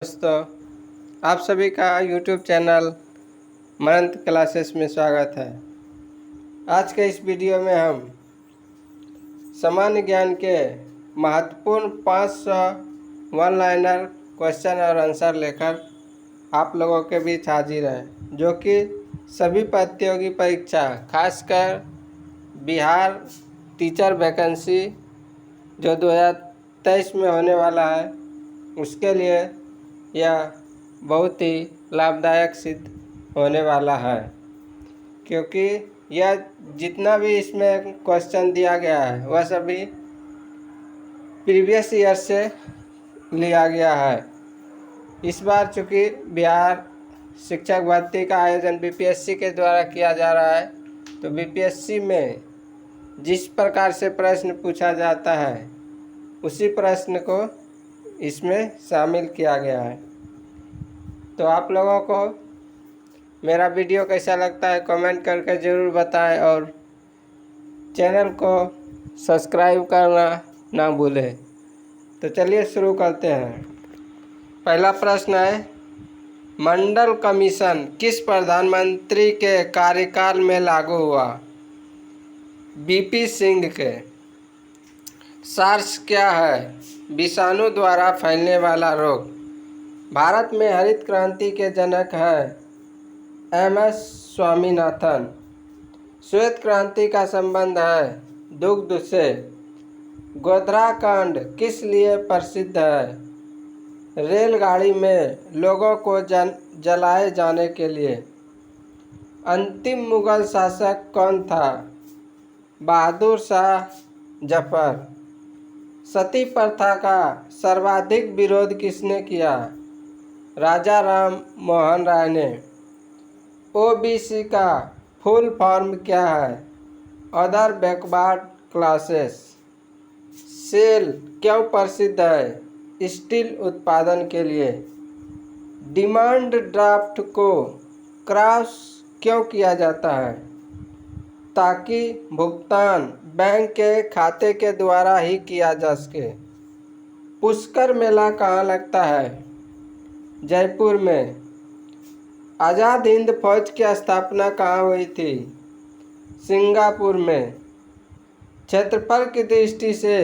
दोस्तों, आप सभी का YouTube चैनल मनंत क्लासेस में स्वागत है। आज के इस वीडियो में हम सामान्य ज्ञान के महत्वपूर्ण 500 वन लाइनर क्वेश्चन और आंसर लेकर आप लोगों के बीच हाजिर हैं, जो कि सभी प्रतियोगी परीक्षा खासकर बिहार टीचर वैकेंसी जो 2023 में होने वाला है उसके लिए यह बहुत ही लाभदायक सिद्ध होने वाला है, क्योंकि यह जितना भी इसमें क्वेश्चन दिया गया है वह सभी प्रीवियस ईयर से लिया गया है। इस बार चूँकि बिहार शिक्षक भर्ती का आयोजन बीपीएससी के द्वारा किया जा रहा है, तो बीपीएससी में जिस प्रकार से प्रश्न पूछा जाता है उसी प्रश्न को इसमें शामिल किया गया है। तो आप लोगों को मेरा वीडियो कैसा लगता है कमेंट करके ज़रूर बताएं और चैनल को सब्सक्राइब करना ना भूलें। तो चलिए शुरू करते हैं। पहला प्रश्न है, मंडल कमीशन किस प्रधानमंत्री के कार्यकाल में लागू हुआ? बीपी सिंह के। सार्स क्या है? विषाणु द्वारा फैलने वाला रोग। भारत में हरित क्रांति के जनक हैं एम.एस. स्वामीनाथन। श्वेत क्रांति का संबंध है दुग्ध से। गोधरा किस लिए प्रसिद्ध है? रेलगाड़ी में लोगों को जलाए जाने के लिए। अंतिम मुगल शासक कौन था? बहादुर शाह जफर। सती प्रथा का सर्वाधिक विरोध किसने किया? राजा राम मोहन राय ने। ओबीसी का फुल फॉर्म क्या है? Other backward classes. सेल क्यों प्रसिद्ध है? स्टील उत्पादन के लिए। डिमांड ड्राफ्ट को क्रॉस क्यों किया जाता है? ताकि भुगतान बैंक के खाते के द्वारा ही किया जा सके। पुष्कर मेला कहाँ लगता है? जयपुर में। आज़ाद हिंद फौज की स्थापना कहाँ हुई थी? सिंगापुर में। क्षेत्रफल की दृष्टि से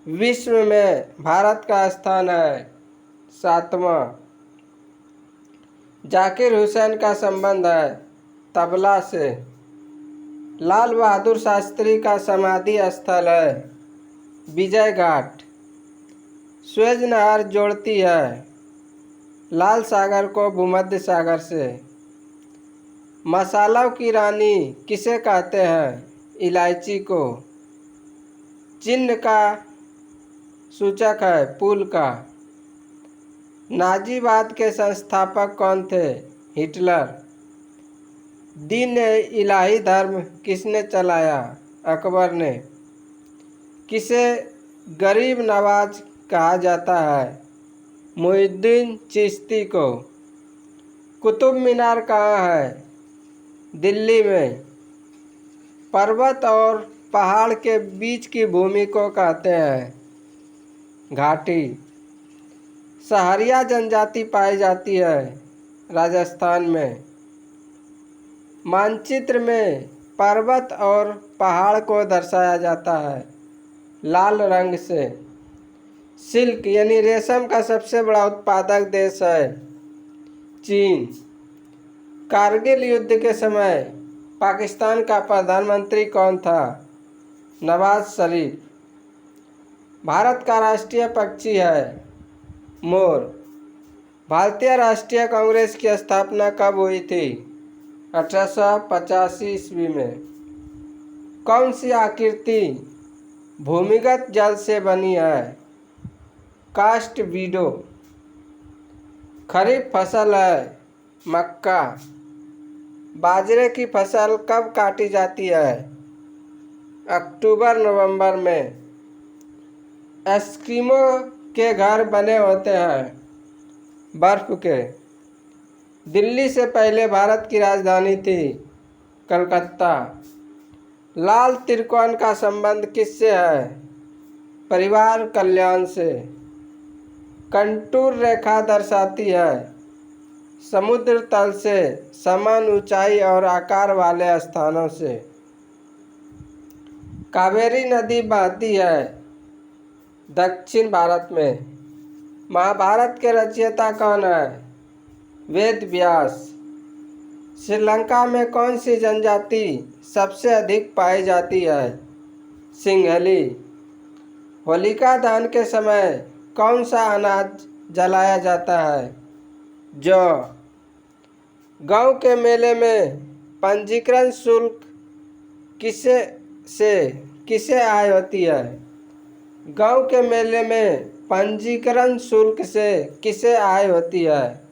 विश्व में भारत का स्थान है 7वां। जाकिर हुसैन का संबंध है तबला से। लाल बहादुर शास्त्री का समाधि स्थल है विजय घाट। स्वेज नहर जोड़ती है लाल सागर को भूमध्य सागर से। मसालों की रानी किसे कहते हैं? इलायची को। चिन्ह का सूचक है पुल का। नाजीवाद के संस्थापक कौन थे? हिटलर। दीन इलाही धर्म किसने चलाया? अकबर ने। किसे गरीब नवाज कहा जाता है? मुहिउद्दीन चिश्ती को। कुतुब मीनार कहाँ है? दिल्ली में। पर्वत और पहाड़ के बीच की भूमि को कहते हैं घाटी। सहरिया जनजाति पाई जाती है राजस्थान में। मानचित्र में पर्वत और पहाड़ को दर्शाया जाता है लाल रंग से। सिल्क यानी रेशम का सबसे बड़ा उत्पादक देश है चीन। कारगिल युद्ध के समय पाकिस्तान का प्रधानमंत्री कौन था? नवाज शरीफ। भारत का राष्ट्रीय पक्षी है मोर। भारतीय राष्ट्रीय कांग्रेस की स्थापना कब हुई थी? 1885 ईस्वी में। कौन सी आकृति भूमिगत जल से बनी है? Cast widow. खरीफ फसल है मक्का। बाजरे की फसल कब काटी जाती है? अक्टूबर नवंबर में। एस्किमो के घर बने होते हैं बर्फ के। दिल्ली से पहले भारत की राजधानी थी कलकत्ता। लाल त्रिकोण का संबंध किससे है? परिवार कल्याण से। कंटूर रेखा दर्शाती है समुद्र तल से समान ऊंचाई और आकार वाले स्थानों से। कावेरी नदी बहती है दक्षिण भारत में। महाभारत के रचयिता कौन है? वेद व्यास। श्रीलंका में कौन सी जनजाति सबसे अधिक पाई जाती है? सिंहली। होलिका दहन के समय कौन सा अनाज जलाया जाता है? जौ। गांव के मेले में पंजीकरण शुल्क किसे आय होती है? गांव के मेले में पंजीकरण शुल्क से किसे आय होती है?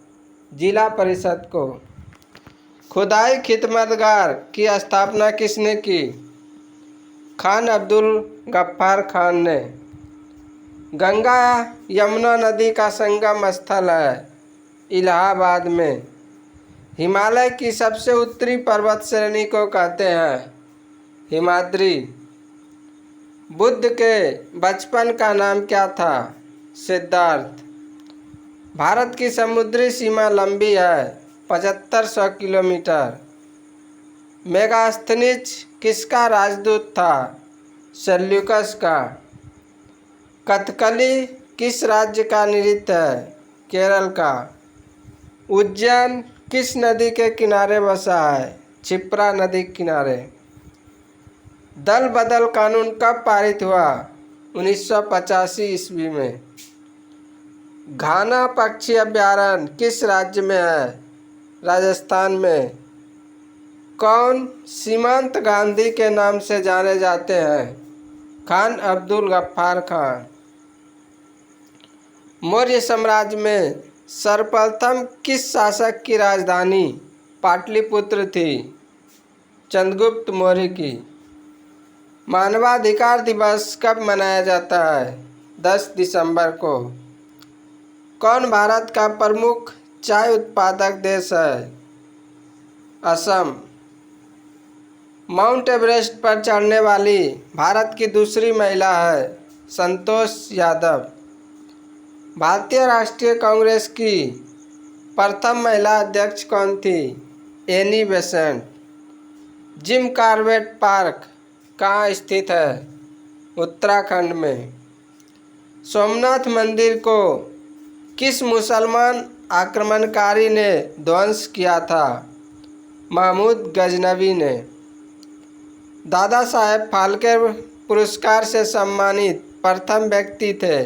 जिला परिषद को। खुदाई खिदमतगार की स्थापना किसने की? खान अब्दुल गफ्फार खान ने। गंगा यमुना नदी का संगम स्थल है इलाहाबाद में। हिमालय की सबसे उत्तरी पर्वत श्रेणी को कहते हैं हिमाद्री। बुद्ध के बचपन का नाम क्या था? सिद्धार्थ। भारत की समुद्री सीमा लंबी है 7500 किलोमीटर। मेगास्थनीज किसका राजदूत था? सेल्यूकस का। कथकली किस राज्य का नृत्य है? केरल का। उज्जैन किस नदी के किनारे बसा है? क्षिप्रा नदी के किनारे। दल बदल कानून कब पारित हुआ? 1985 ईस्वी में। घाना पक्षी अभयारण्य किस राज्य में है? राजस्थान में। कौन सीमांत गांधी के नाम से जाने जाते हैं? खान अब्दुल गफ्फार खान। मौर्य साम्राज्य में सर्वप्रथम किस शासक की राजधानी पाटलिपुत्र थी? चंद्रगुप्त मौर्य की। मानवाधिकार दिवस कब मनाया जाता है? 10 दिसंबर को। कौन भारत का प्रमुख चाय उत्पादक देश है? असम। माउंट एवरेस्ट पर चढ़ने वाली भारत की दूसरी महिला है संतोष यादव। भारतीय राष्ट्रीय कांग्रेस की प्रथम महिला अध्यक्ष कौन थी? Annie Besant. Jim Corbett park कहाँ स्थित है? उत्तराखंड में। सोमनाथ मंदिर को किस मुसलमान आक्रमणकारी ने ध्वंस किया था? महमूद गजनवी ने। दादा साहेब फाल्के पुरस्कार से सम्मानित प्रथम व्यक्ति थे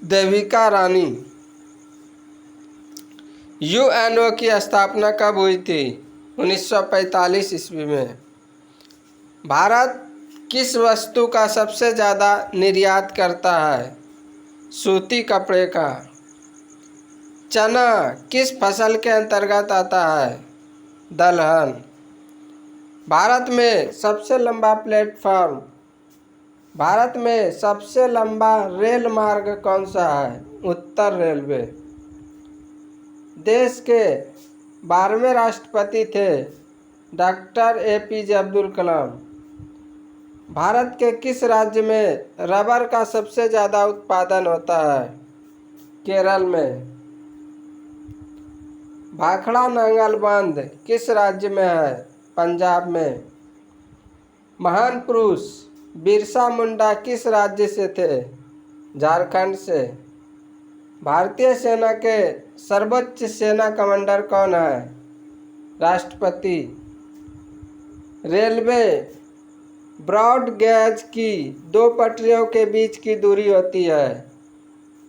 देविका रानी। यूएनओ की स्थापना कब हुई थी? 1945 ईस्वी में। भारत किस वस्तु का सबसे ज़्यादा निर्यात करता है? सूती कपड़े का। चना किस फसल के अंतर्गत आता है? दलहन। भारत में सबसे लंबा रेल मार्ग कौन सा है? उत्तर रेलवे। देश के 12वें राष्ट्रपति थे डॉक्टर APJ अब्दुल कलाम। भारत के किस राज्य में रबर का सबसे ज़्यादा उत्पादन होता है? केरल में। भाखड़ा नांगल बांध किस राज्य में है? पंजाब में। महान पुरुष बिरसा मुंडा किस राज्य से थे? झारखंड से। भारतीय सेना के सर्वोच्च सेना कमांडर कौन है? राष्ट्रपति। रेलवे ब्रॉड गेज की दो पटरियों के बीच की दूरी होती है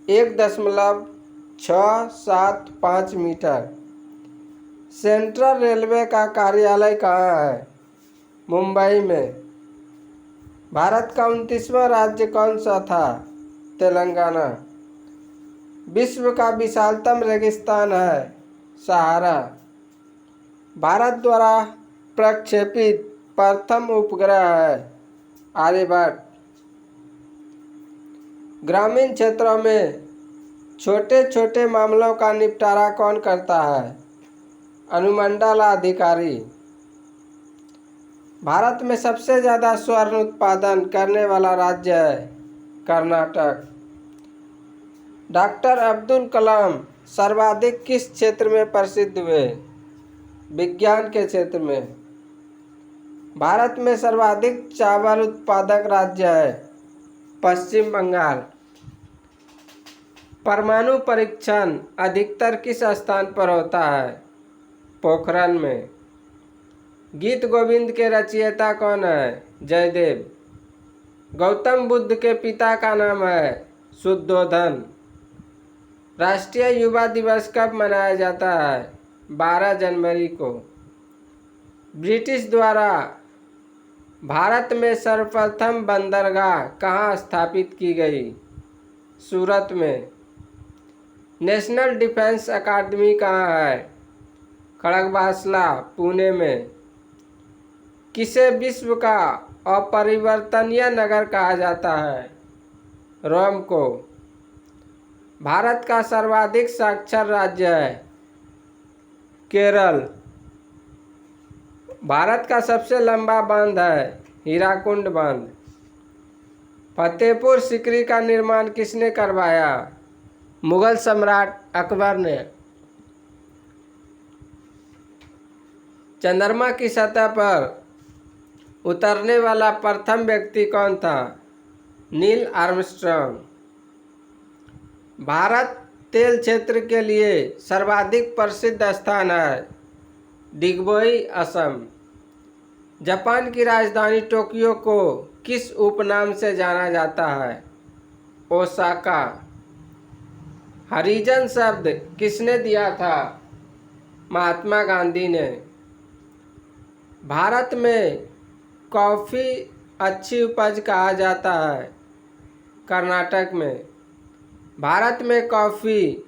1.675 मीटर। सेंट्रल रेलवे का कार्यालय कहाँ है? मुंबई में। भारत का 29वां राज्य कौन सा था? तेलंगाना। विश्व का विशालतम रेगिस्तान है सहारा। भारत द्वारा प्रक्षेपित प्रथम उपग्रह है आर्यभट्ट। ग्रामीण क्षेत्रों में छोटे छोटे मामलों का निपटारा कौन करता है? अनुमंडलाधिकारी। भारत में सबसे ज़्यादा स्वर्ण उत्पादन करने वाला राज्य है कर्नाटक। डॉक्टर अब्दुल कलाम सर्वाधिक किस क्षेत्र में प्रसिद्ध हुए? विज्ञान के क्षेत्र में। भारत में सर्वाधिक चावल उत्पादक राज्य है पश्चिम बंगाल। परमाणु परीक्षण अधिकतर किस स्थान पर होता है? पोखरण में। गीत गोविंद के रचयिता कौन है? जयदेव। गौतम बुद्ध के पिता का नाम है शुद्धोधन। राष्ट्रीय युवा दिवस कब मनाया जाता है? 12 जनवरी को। ब्रिटिश द्वारा भारत में सर्वप्रथम बंदरगाह कहाँ स्थापित की गई? सूरत में। नेशनल डिफेंस अकादमी कहाँ है? खड़गवासला, पुणे में। किसे विश्व का अपरिवर्तनीय नगर कहा जाता है? रोम को। भारत का सर्वाधिक साक्षर राज्य है केरल। भारत का सबसे लंबा बांध है हीराकुंड बांध। फतेहपुर सीकरी का निर्माण किसने करवाया? मुगल सम्राट अकबर ने। चंद्रमा की सतह पर उतरने वाला प्रथम व्यक्ति कौन था? Neil Armstrong. भारत तेल क्षेत्र के लिए सर्वाधिक प्रसिद्ध स्थान है डिगबोई, असम। जापान की राजधानी टोक्यो को किस उपनाम से जाना जाता है? ओसाका। हरिजन शब्द किसने दिया था? महात्मा गांधी ने। भारत में कॉफ़ी अच्छी उपज कहा जाता है कर्नाटक में। भारत में कॉफ़ी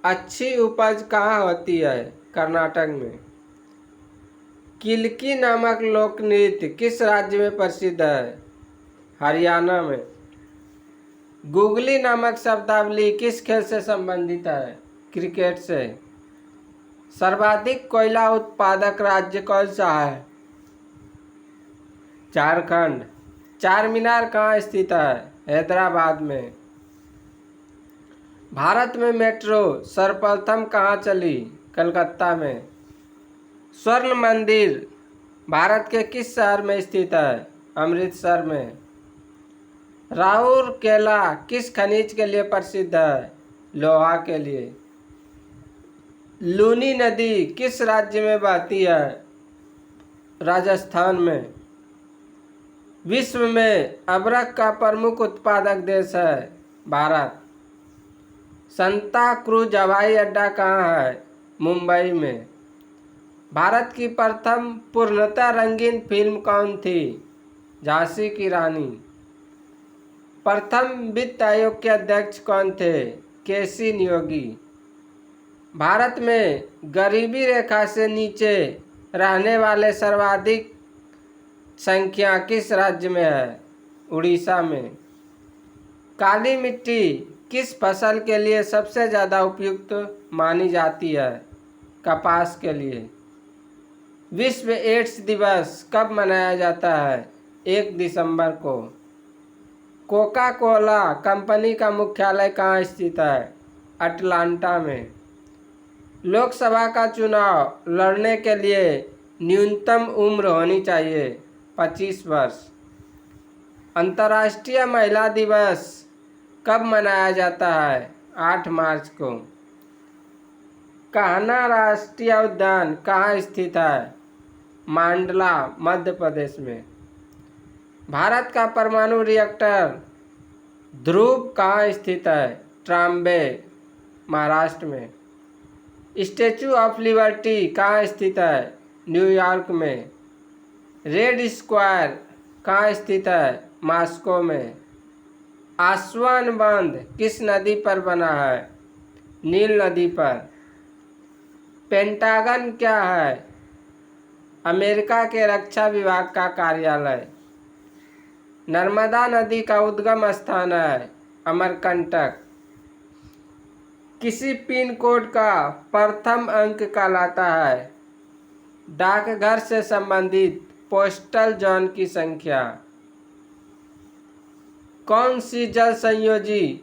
अच्छी उपज कहाँ होती है? कर्नाटक में। किलकी नामक लोक नृत्य किस राज्य में प्रसिद्ध है? हरियाणा में। गुगली नामक शब्दावली किस खेल से संबंधित है? क्रिकेट से। सर्वाधिक कोयला उत्पादक राज्य कौन सा है? झारखंड। चार मीनार कहाँ स्थित है? हैदराबाद में। भारत में मेट्रो सर्वप्रथम कहाँ चली? कलकत्ता में। स्वर्ण मंदिर भारत के किस शहर में स्थित है? अमृतसर में। राउरकेला किस खनिज के लिए प्रसिद्ध है? लोहा के लिए। लूनी नदी किस राज्य में बहती है? राजस्थान में। विश्व में अबरख का प्रमुख उत्पादक देश है भारत। सांता क्रूज हवाई अड्डा कहाँ है? मुंबई में। भारत की प्रथम पूर्णतः रंगीन फिल्म कौन थी? झांसी की रानी। प्रथम वित्त आयोग के अध्यक्ष कौन थे? केसी नियोगी। भारत में गरीबी रेखा से नीचे रहने वाले सर्वाधिक संख्या किस राज्य में है? उड़ीसा में। काली मिट्टी किस फसल के लिए सबसे ज़्यादा उपयुक्त मानी जाती है? कपास के लिए। विश्व एड्स दिवस कब मनाया जाता है? 1 दिसंबर को। कोका कोला कंपनी का मुख्यालय कहाँ स्थित है? अटलांटा में। लोकसभा का चुनाव लड़ने के लिए न्यूनतम उम्र होनी चाहिए 25 वर्ष। अंतर्राष्ट्रीय महिला दिवस कब मनाया जाता है? 8 मार्च को। कान्हा राष्ट्रीय उद्यान कहाँ स्थित है? मांडला, मध्य प्रदेश में। भारत का परमाणु रिएक्टर ध्रुव कहाँ स्थित है? ट्राम्बे, महाराष्ट्र में। स्टैचू ऑफ लिबर्टी कहाँ स्थित है? न्यूयॉर्क में। रेड स्क्वायर कहाँ स्थित है? मॉस्को में। आस्वान बांध किस नदी पर बना है? नील नदी पर। पेंटागन क्या है? अमेरिका के रक्षा विभाग का कार्यालय। नर्मदा नदी का उद्गम स्थान है अमरकंटक। किसी पिन कोड का प्रथम अंक कहलाता है? डाकघर से संबंधित पोस्टल जोन की संख्या। कौन सी जल संयोजी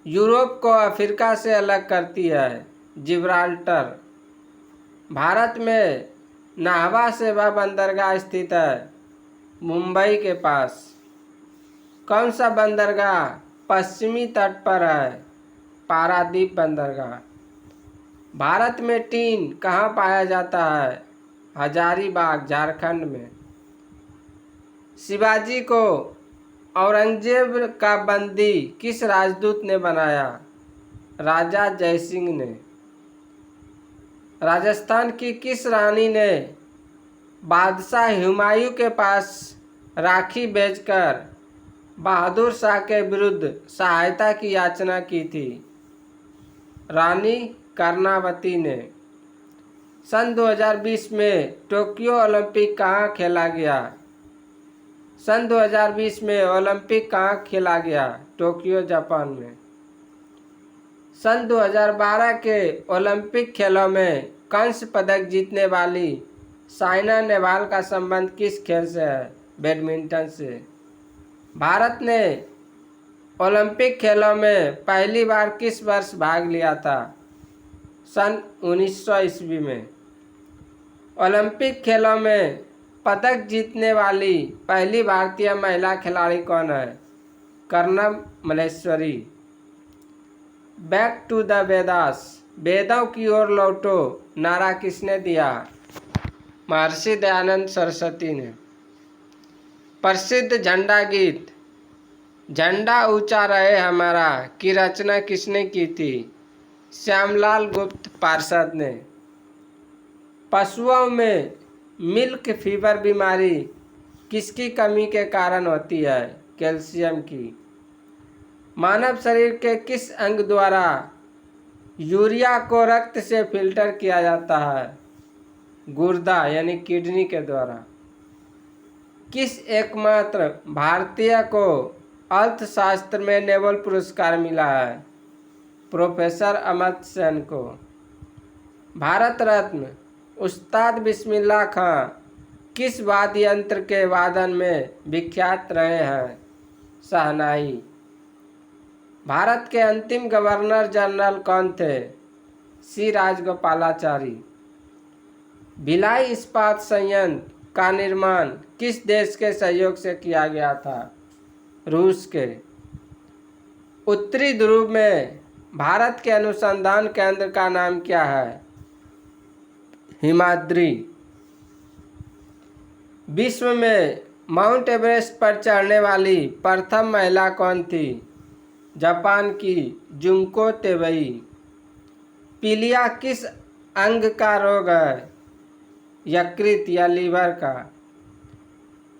यूरोप को अफ्रीका से अलग करती है? जिब्राल्टर। भारत में नाहवा सेवा बंदरगाह स्थित है? मुंबई के पास। कौन सा बंदरगाह पश्चिमी तट पर है? पारादीप बंदरगाह। भारत में टीन कहाँ पाया जाता है? हजारीबाग, झारखंड में। शिवाजी को औरंगजेब का बंदी किस राजदूत ने बनाया? राजा जयसिंह ने। राजस्थान की किस रानी ने बादशाह हुमायूं के पास राखी भेजकर बहादुर शाह के विरुद्ध सहायता की याचना की थी? रानी कर्णावती ने। सन 2020 में टोक्यो ओलंपिक कहाँ खेला गया? सन 2020 में ओलंपिक कहाँ खेला गया? टोक्यो, जापान में। सन 2012 के ओलंपिक खेलों में कांस्य पदक जीतने वाली साइना नेहवाल का संबंध किस खेल से है? बैडमिंटन से। भारत ने ओलंपिक खेलों में पहली बार किस वर्ष भाग लिया था? सन 1900 ईस्वी में। ओलंपिक खेलों में पदक जीतने वाली पहली भारतीय महिला खिलाड़ी कौन है? Karnam Malleswari. Back to the Vedas, वेदों की ओर लौटो नारा किसने दिया? महर्षि दयानंद सरस्वती ने। प्रसिद्ध झंडा गीत झंडा ऊंचा रहे हमारा की रचना किसने की थी? श्यामलाल गुप्त पार्षद ने। पशुओं में मिल्क फीवर बीमारी किसकी कमी के कारण होती है? कैल्शियम की। मानव शरीर के किस अंग द्वारा यूरिया को रक्त से फिल्टर किया जाता है? गुर्दा यानी किडनी के द्वारा। किस एकमात्र भारतीय को अर्थशास्त्र में नोबेल पुरस्कार मिला है? प्रोफेसर अमर्त्य सेन को। भारत रत्न उस्ताद बिस्मिल्लाह खां किस वाद्य यंत्र के वादन में विख्यात रहे हैं? शहनाई। भारत के अंतिम गवर्नर जनरल कौन थे? सी राजगोपालाचारी। भिलाई इस्पात संयंत्र का निर्माण किस देश के सहयोग से किया गया था? रूस के। उत्तरी ध्रुव में भारत के अनुसंधान केंद्र का नाम क्या है? हिमाद्री। विश्व में माउंट एवरेस्ट पर चढ़ने वाली प्रथम महिला कौन थी? जापान की जुंको तेबई। पीलिया किस अंग का रोग है? यकृत या लीवर का।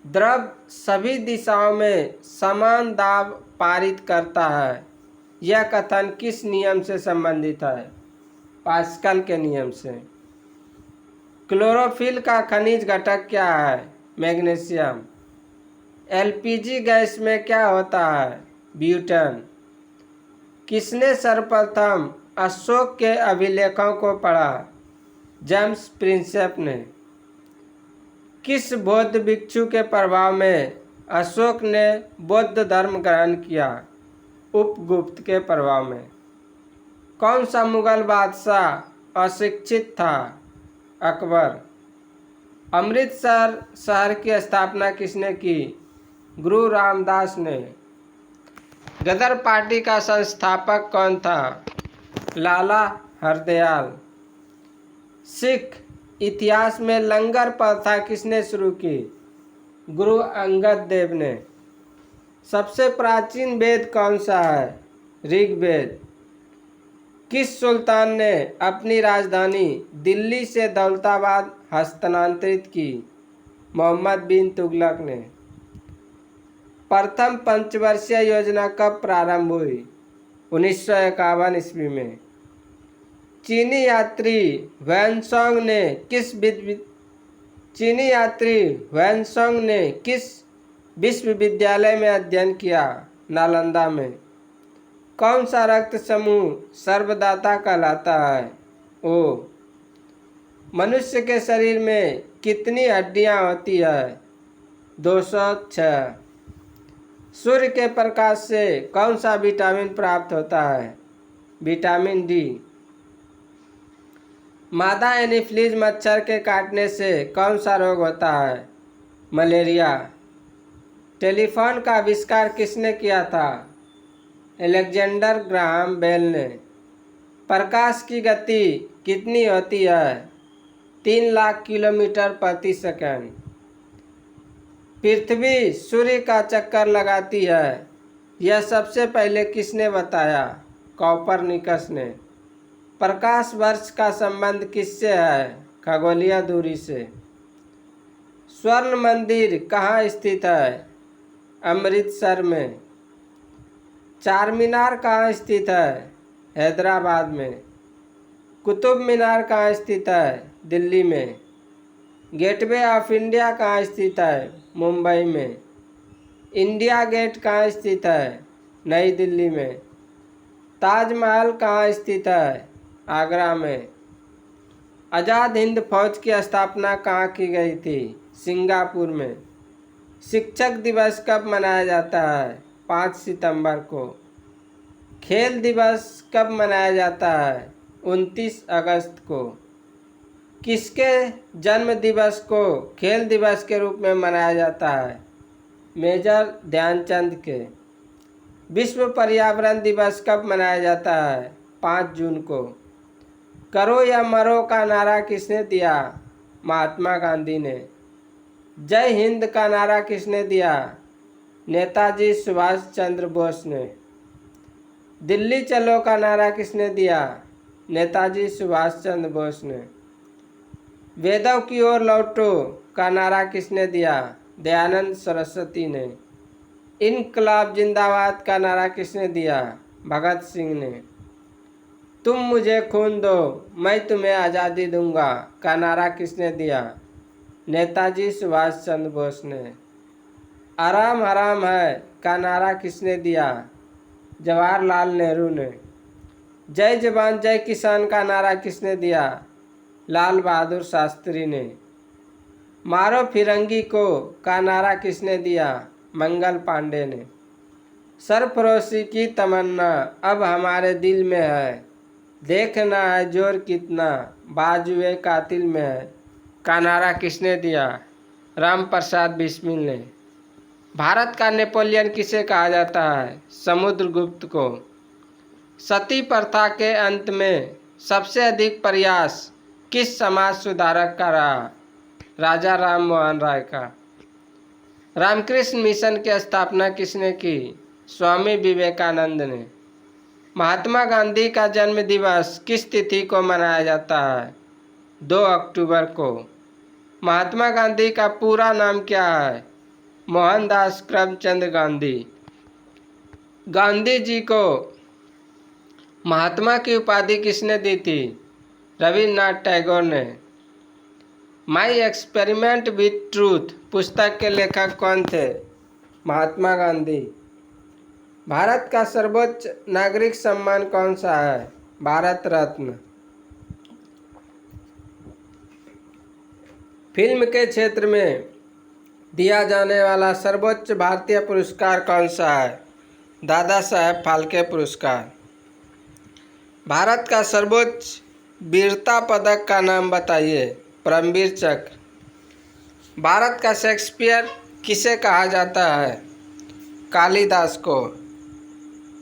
द्रव सभी दिशाओं में समान दाब पारित करता है, यह कथन किस नियम से संबंधित है? पास्कल के नियम से। क्लोरोफिल का खनिज घटक क्या है? मैग्नीशियम। एलपीजी गैस में क्या होता है? ब्यूटेन। किसने सर्वप्रथम अशोक के अभिलेखों को पढ़ा? जेम्स प्रिंसेप ने। किस बौद्ध भिक्षु के प्रभाव में अशोक ने बौद्ध धर्म ग्रहण किया? उपगुप्त के प्रभाव में। कौन सा मुगल बादशाह अशिक्षित था? अकबर। अमृतसर शहर की स्थापना किसने की? गुरु रामदास ने। गदर पार्टी का संस्थापक कौन था? लाला हरदयाल। सिख इतिहास में लंगर प्रथा किसने शुरू की? गुरु अंगद देव ने। सबसे प्राचीन वेद कौन सा है? ऋग्वेद। किस सुल्तान ने अपनी राजधानी दिल्ली से दौलताबाद हस्तांतरित की? मोहम्मद बिन तुगलक ने। प्रथम पंचवर्षीय योजना कब प्रारंभ हुई? 1951 ईस्वी में। चीनी यात्री वैनसोंग ने किस विश्वविद्यालय में अध्ययन किया? नालंदा में। कौन सा रक्त समूह सर्वदाता कहलाता है? ओ। मनुष्य के शरीर में कितनी हड्डियां होती है? 206। सूर्य के प्रकाश से कौन सा विटामिन प्राप्त होता है? Vitamin D. मादा एनीफ्लीज मच्छर के काटने से कौन सा रोग होता है? मलेरिया। टेलीफोन का आविष्कार किसने किया था? अलेक्जेंडर ग्राहम बेल ने। प्रकाश की गति कितनी होती है? 3 लाख किलोमीटर प्रति सेकंड। पृथ्वी सूर्य का चक्कर लगाती है, यह सबसे पहले किसने बताया? कोपरनिकस ने। प्रकाश वर्ष का संबंध किससे है? खगोलीय दूरी से। स्वर्ण मंदिर कहाँ स्थित है? अमृतसर में। चार मीनार कहाँ स्थित है? हैदराबाद में। कुतुब मीनार कहाँ स्थित है? दिल्ली में। गेटवे ऑफ इंडिया कहाँ स्थित है? मुंबई में। इंडिया गेट कहाँ स्थित है? नई दिल्ली में। ताजमहल कहाँ स्थित है? आगरा में। आज़ाद हिंद फौज की स्थापना कहाँ की गई थी? सिंगापुर में। शिक्षक दिवस कब मनाया जाता है? 5 सितंबर को। खेल दिवस कब मनाया जाता है? 29 अगस्त को। किसके जन्म दिवस को खेल दिवस के रूप में मनाया जाता है? मेजर ध्यानचंद के। विश्व पर्यावरण दिवस कब मनाया जाता है? 5 जून को। करो या मरो का नारा किसने दिया? महात्मा गांधी ने। जय हिंद का नारा किसने दिया? नेताजी सुभाष चंद्र बोस ने। दिल्ली चलो का नारा किसने दिया? नेताजी सुभाष चंद्र बोस ने। वेदों की ओर लौटो का नारा किसने दिया? दयानंद सरस्वती ने। इनकलाब जिंदाबाद का नारा किसने दिया? भगत सिंह ने। तुम मुझे खून दो मैं तुम्हें आज़ादी दूंगा का नारा किसने दिया? नेताजी सुभाष चंद्र बोस ने। आराम हराम है का नारा किसने दिया? जवाहरलाल नेहरू ने। जय जवान जय किसान का नारा किसने दिया? लाल बहादुर शास्त्री ने। मारो फिरंगी को का नारा किसने दिया? मंगल पांडे ने। सरफरोशी की तमन्ना अब हमारे दिल में है, देखना है जोर कितना बाजुए कातिल में है का नारा किसने दिया? राम प्रसाद बिस्मिल ने। भारत का नेपोलियन किसे कहा जाता है? समुद्रगुप्त को। सती प्रथा के अंत में सबसे अधिक प्रयास किस समाज सुधारक का रहा? राजा राम मोहन राय का। रामकृष्ण मिशन की स्थापना किसने की? स्वामी विवेकानंद ने। महात्मा गांधी का जन्म दिवस किस तिथि को मनाया जाता है? 2 अक्टूबर को। महात्मा गांधी का पूरा नाम क्या है? मोहनदास करमचंद गांधी। गांधी जी को महात्मा की उपाधि किसने दी थी? रविन्द्रनाथ टैगोर ने। माई एक्सपेरिमेंट विथ ट्रूथ पुस्तक के लेखक कौन थे? महात्मा गांधी। भारत का सर्वोच्च नागरिक सम्मान कौन सा है? भारत रत्न। फिल्म के क्षेत्र में दिया जाने वाला सर्वोच्च भारतीय पुरस्कार कौन सा है? दादा साहेब फाल्के पुरस्कार। भारत का सर्वोच्च वीरता पदक का नाम बताइए। परमवीर चक्र। भारत का शेक्सपियर किसे कहा जाता है? कालिदास को।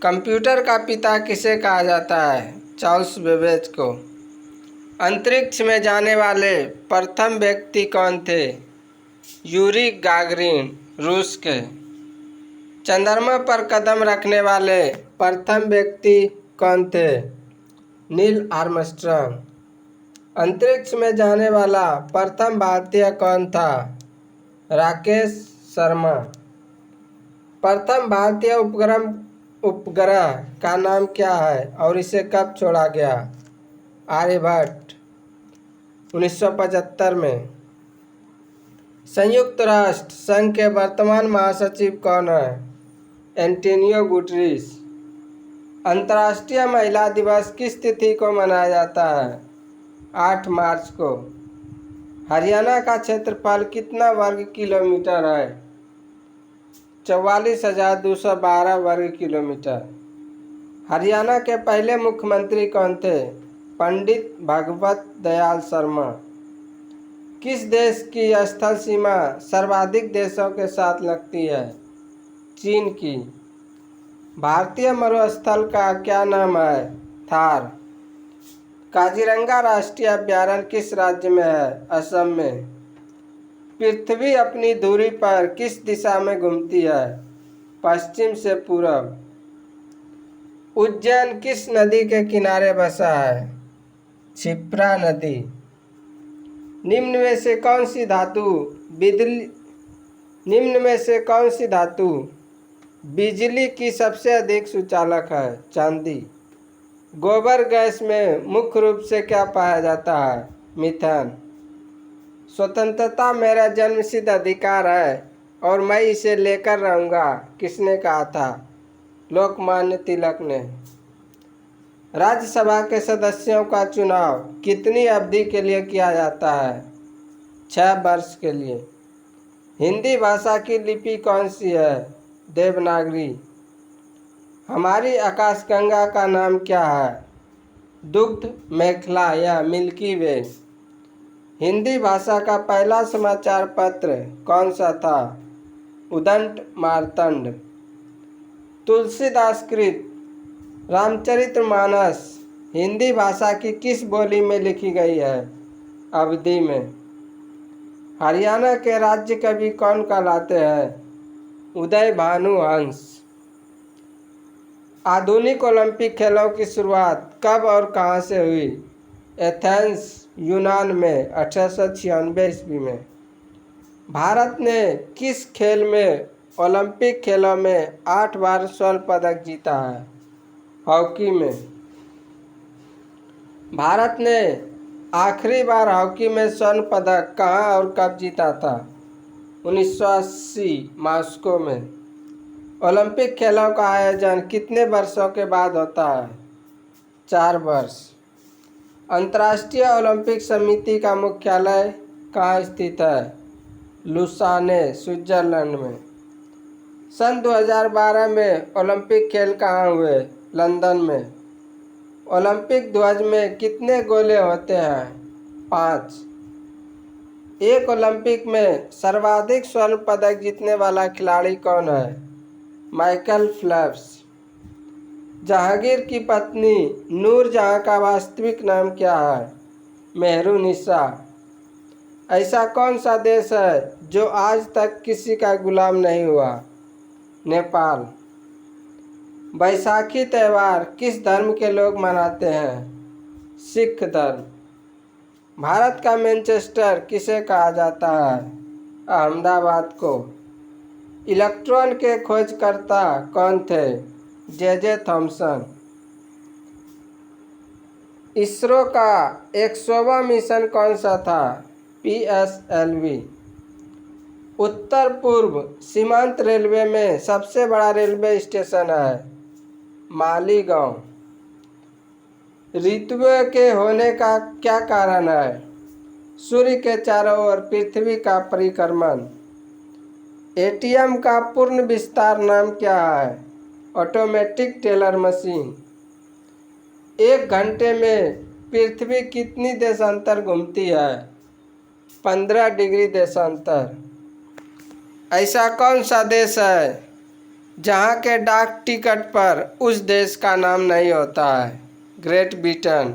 कंप्यूटर का पिता किसे कहा जाता है? चार्ल्स बेबेज को। अंतरिक्ष में जाने वाले प्रथम व्यक्ति कौन थे? यूरी गागरिन रूस के। चंद्रमा पर कदम रखने वाले प्रथम व्यक्ति कौन थे? Neil Armstrong. अंतरिक्ष में जाने वाला प्रथम भारतीय कौन था? राकेश शर्मा। प्रथम भारतीय उपग्रह का नाम क्या है और इसे कब छोड़ा गया? आर्यभट्ट 1975 में। संयुक्त राष्ट्र संघ के वर्तमान महासचिव कौन है? Antonio Guterres. अंतर्राष्ट्रीय महिला दिवस किस तिथि को मनाया जाता है? 8 मार्च को। हरियाणा का क्षेत्रफल कितना वर्ग किलोमीटर है? 44,212 वर्ग किलोमीटर। हरियाणा के पहले मुख्यमंत्री कौन थे? पंडित भगवत दयाल शर्मा। किस देश की स्थल सीमा सर्वाधिक देशों के साथ लगती है? चीन की। भारतीय मरुस्थल का क्या नाम है? थार। काजीरंगा राष्ट्रीय अभयारण्य किस राज्य में है? असम में। पृथ्वी अपनी धुरी पर किस दिशा में घूमती है? पश्चिम से पूरब। उज्जैन किस नदी के किनारे बसा है? क्षिप्रा नदी। निम्न में से कौन सी धातु बिजली की सबसे अधिक सुचालक है? चांदी। गोबर गैस में मुख्य रूप से क्या पाया जाता है? मीथेन। स्वतंत्रता मेरा जन्मसिद्ध अधिकार है और मैं इसे लेकर रहूँगा, किसने कहा था? लोकमान्य तिलक ने। राज्यसभा के सदस्यों का चुनाव कितनी अवधि के लिए किया जाता है? 6 वर्ष के लिए। हिंदी भाषा की लिपि कौन सी है? देवनागरी। हमारी आकाशगंगा का नाम क्या है? दुग्ध मेखला या मिल्की वे। हिंदी भाषा का पहला समाचार पत्र कौन सा था? उदंत मार्तंड। तुलसीदास कृत रामचरितमानस हिंदी भाषा की किस बोली में लिखी गई है? अवधी में। हरियाणा के राज्य कवि कौन कहलाते हैं? उदय भानु हंस। आधुनिक ओलंपिक खेलों की शुरुआत कब और कहाँ से हुई? एथेंस यूनान में 1896 ईस्वी में। भारत ने किस खेल में ओलंपिक खेलों में 8 बार स्वर्ण पदक जीता है? हॉकी में। भारत ने आखिरी बार हॉकी में स्वर्ण पदक कहाँ और कब जीता था? 1980 मॉस्को में। ओलंपिक खेलों का आयोजन कितने वर्षों के बाद होता है? 4 वर्ष। अंतर्राष्ट्रीय ओलंपिक समिति का मुख्यालय कहाँ स्थित है? लुसाने स्विट्जरलैंड में। सन 2012 में ओलंपिक खेल कहाँ हुए? लंदन में। ओलंपिक ध्वज में कितने गोले होते हैं? 5। एक ओलंपिक में सर्वाधिक स्वर्ण पदक जीतने वाला खिलाड़ी कौन है? Michael Phelps. जहांगीर की पत्नी नूरजहां का वास्तविक नाम क्या है? मेहरुनिसा। ऐसा कौन सा देश है जो आज तक किसी का गुलाम नहीं हुआ? नेपाल। बैसाखी त्यौहार किस धर्म के लोग मनाते हैं? सिख धर्म। भारत का मैनचेस्टर किसे कहा जाता है? अहमदाबाद को। इलेक्ट्रॉन के खोजकर्ता कौन थे? J Thomson. इसरो का 100वां मिशन कौन सा था? PSLV। उत्तर पूर्व सीमांत रेलवे में सबसे बड़ा रेलवे स्टेशन है? मालीगांव। ऋतुओं के होने का क्या कारण है? सूर्य के चारों ओर पृथ्वी का परिक्रमण। ATM का पूर्ण विस्तार नाम क्या है? Automatic teller machine. एक घंटे में पृथ्वी कितनी देशांतर घूमती है? 15 डिग्री देशांतर। ऐसा कौन सा देश है जहाँ के डाक टिकट पर उस देश का नाम नहीं होता है? Great Britain.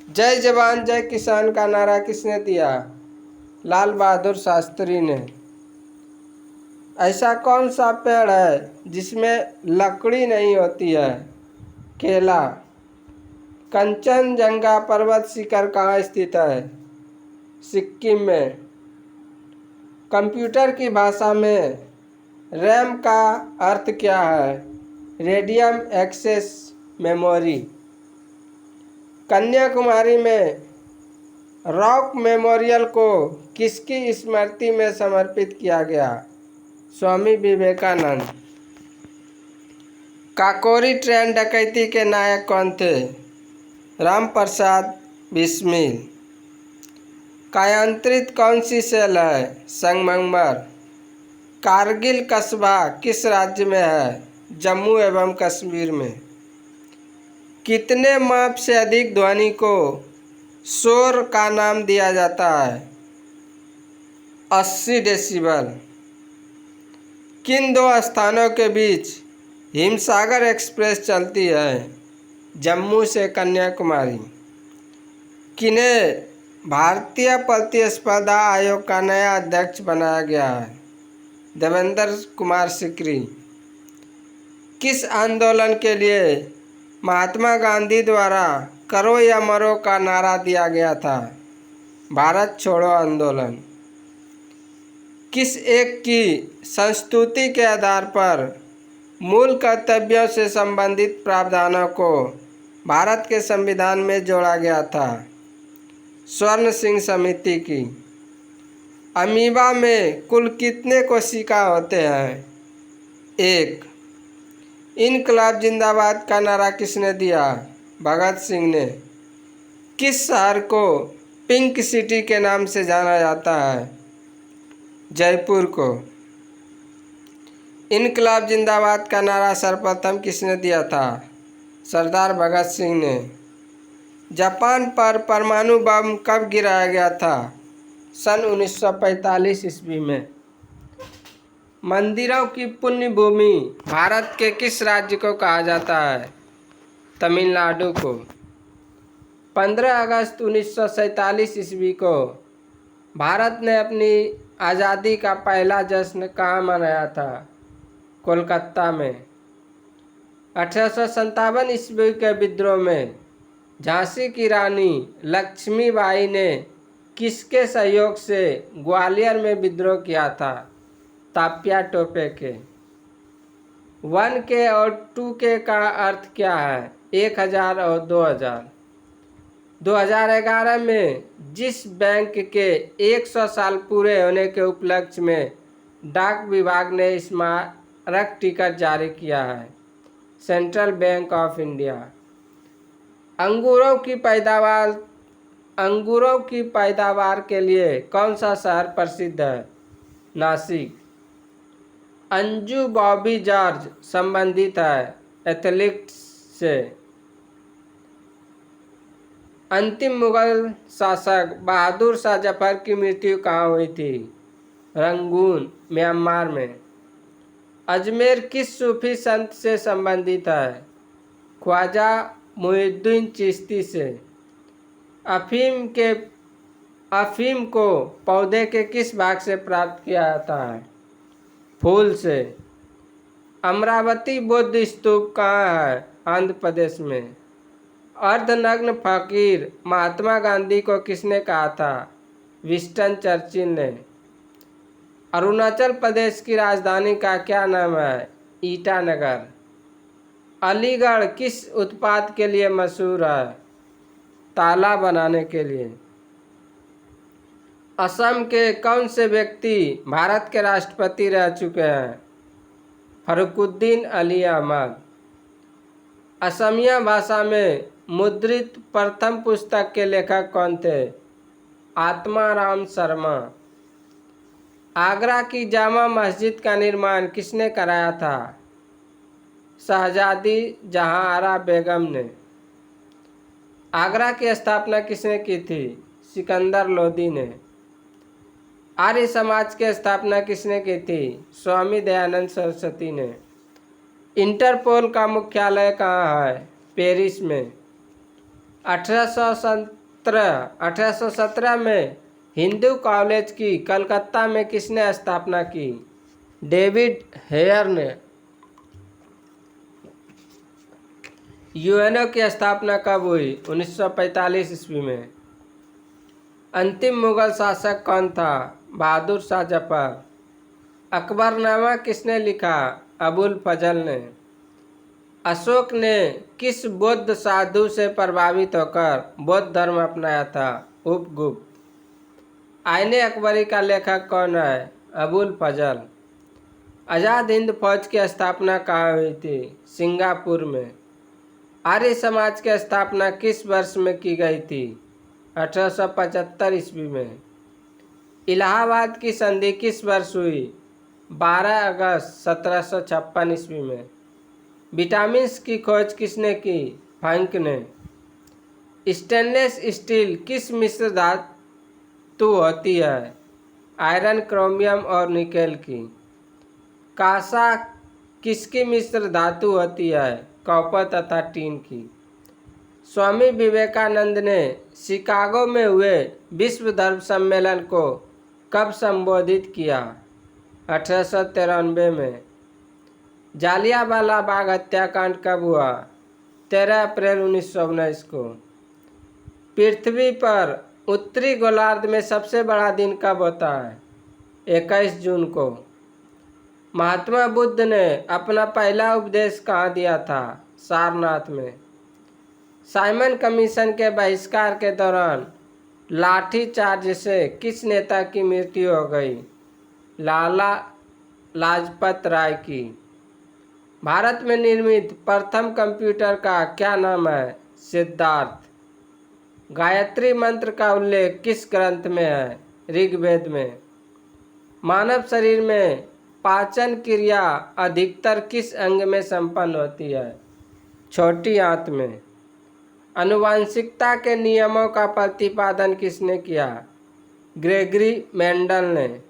जय जवान जय किसान का नारा किसने दिया? लाल बहादुर शास्त्री ने। ऐसा कौन सा पेड़ है जिसमें लकड़ी नहीं होती है? केला। कंचनजंगा पर्वत शिखर कहाँ स्थित है? सिक्किम में। कंप्यूटर की भाषा में रैम का अर्थ क्या है? Radium access memory. कन्याकुमारी में रॉक मेमोरियल को किसकी स्मृति में समर्पित किया गया? स्वामी विवेकानंद। काकोरी ट्रेन डकैती के नायक कौन थे? रामप्रसाद बिस्मिल। कायांतरित कौन सी सेल है? संगमरमर। कारगिल कस्बा किस राज्य में है? जम्मू एवं कश्मीर में। कितने माप से अधिक ध्वनि को शोर का नाम दिया जाता है? 80 डेसिबल। किन दो स्थानों के बीच हिमसागर एक्सप्रेस चलती है? जम्मू से कन्याकुमारी। किन्हें भारतीय प्रतिस्पर्धा आयोग का नया अध्यक्ष बनाया गया है? देवेंद्र कुमार सिकरी। किस आंदोलन के लिए महात्मा गांधी द्वारा करो या मरो का नारा दिया गया था? भारत छोड़ो आंदोलन। किस एक की संस्तुति के आधार पर मूल कर्तव्यों से संबंधित प्रावधानों को भारत के संविधान में जोड़ा गया था? स्वर्ण सिंह समिति की। अमीबा में कुल कितने कोशिका होते हैं? 1। इनकलाब जिंदाबाद का नारा किसने दिया? भगत सिंह ने। किस शहर को पिंक सिटी के नाम से जाना जाता है? जयपुर को। इनकलाब जिंदाबाद का नारा सर्वप्रथम किसने दिया था? सरदार भगत सिंह ने। जापान पर परमाणु बम कब गिराया गया था? सन 1945 ईस्वी में। मंदिरों की पुण्य भूमि भारत के किस राज्य को कहा जाता है? तमिलनाडु को। 15 अगस्त 1947 ईस्वी को भारत ने अपनी आज़ादी का पहला जश्न कहाँ मनाया था? कोलकाता में। 1857 ईस्वी के विद्रोह में झांसी की रानी लक्ष्मीबाई ने किसके सहयोग से ग्वालियर में विद्रोह किया था? तात्या टोपे के। 1K और 2K का अर्थ क्या है? 1000 और 2000। 2011 में जिस बैंक के 100 साल पूरे होने के उपलक्ष्य में डाक विभाग ने स्मारक टिकट जारी किया है? Central bank of India. अंगूरों की पैदावार के लिए कौन सा शहर प्रसिद्ध है? नासिक। अंजू बॉबी जॉर्ज संबंधित है एथलीट्स से। अंतिम मुगल शासक बहादुर शाह जफर की मृत्यु कहाँ हुई थी? रंगून, म्यांमार में। अजमेर किस सूफी संत से संबंधित है? ख्वाजा मुइनुद्दीन चिश्ती से। अफीम को पौधे के किस भाग से प्राप्त किया जाता है? फूल से। अमरावती बुद्ध स्तूप कहाँ है? आंध्र प्रदेश में। अर्धनग्न फकीर महात्मा गांधी को किसने कहा था? विंस्टन चर्चिल ने। अरुणाचल प्रदेश की राजधानी का क्या नाम है? ईटानगर। अलीगढ़ किस उत्पाद के लिए मशहूर है? ताला बनाने के लिए। असम के कौन से व्यक्ति भारत के राष्ट्रपति रह चुके हैं? फरुखुद्दीन अली अहमद। असमिया भाषा में मुद्रित प्रथम पुस्तक के लेखक कौन थे? आत्माराम शर्मा। आगरा की जामा मस्जिद का निर्माण किसने कराया था? शहजादी जहांआरा बेगम ने। आगरा की स्थापना किसने की थी? सिकंदर लोदी ने। आर्य समाज की स्थापना किसने की थी? स्वामी दयानंद सरस्वती ने। इंटरपोल का मुख्यालय कहाँ है? पेरिस में। 1817 में हिंदू कॉलेज की कलकत्ता में किसने स्थापना की? डेविड हेयर ने। यूएनओ की स्थापना कब हुई? 1945 ईस्वी में। अंतिम मुगल शासक कौन था? बहादुर शाह जफर। अकबरनामा किसने लिखा? अबुल फजल ने। अशोक ने किस बौद्ध साधु से प्रभावित होकर बौद्ध धर्म अपनाया था? उपगुप्त। आईने अकबरी का लेखक कौन है? अबुल फजल। आज़ाद हिंद फौज की स्थापना कहाँ हुई थी? सिंगापुर में। आर्य समाज की स्थापना किस वर्ष में की गई थी? 1875 ईस्वी में। इलाहाबाद की संधि किस वर्ष हुई? 12 अगस्त 1756 ईस्वी में। विटामिन की खोज किसने की? फ्रैंक ने। स्टेनलेस स्टील किस मिश्र धातु होती है? आयरन, क्रोमियम और निकेल की। कांसा किसकी मिश्र धातु होती है? कॉपर तथा टीन की। स्वामी विवेकानंद ने शिकागो में हुए विश्व धर्म सम्मेलन को कब संबोधित किया? 1893 में। जालियांवाला बाग हत्याकांड कब हुआ? 13 अप्रैल 1919 को। पृथ्वी पर उत्तरी गोलार्ध में सबसे बड़ा दिन कब होता है? 21 जून को। महात्मा बुद्ध ने अपना पहला उपदेश कहाँ दिया था? सारनाथ में। साइमन कमीशन के बहिष्कार के दौरान लाठीचार्ज से किस नेता की मृत्यु हो गई? लाला लाजपत राय की। भारत में निर्मित प्रथम कंप्यूटर का क्या नाम है? सिद्धार्थ। गायत्री मंत्र का उल्लेख किस ग्रंथ में है? ऋग्वेद में। मानव शरीर में पाचन क्रिया अधिकतर किस अंग में संपन्न होती है? छोटी आंत में। आनुवंशिकता के नियमों का प्रतिपादन किसने किया? ग्रेगरी मेंडल ने।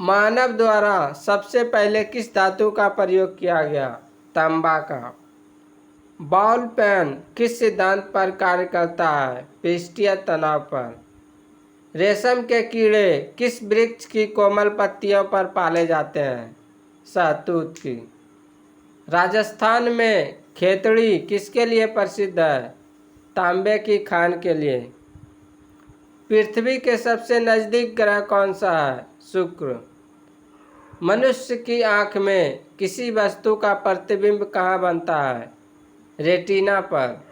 मानव द्वारा सबसे पहले किस धातु का प्रयोग किया गया? तांबा का। बॉल पेन किस सिद्धांत पर कार्य करता है? पृष्ठीय तनाव पर। रेशम के कीड़े किस वृक्ष की कोमल पत्तियों पर पाले जाते हैं? शहतूत की। राजस्थान में खेतड़ी किसके लिए प्रसिद्ध है? तांबे की खान के लिए। पृथ्वी के सबसे नज़दीक ग्रह कौन सा है? शुक्र। मनुष्य की आँख में किसी वस्तु का प्रतिबिंब कहाँ बनता है? रेटिना पर।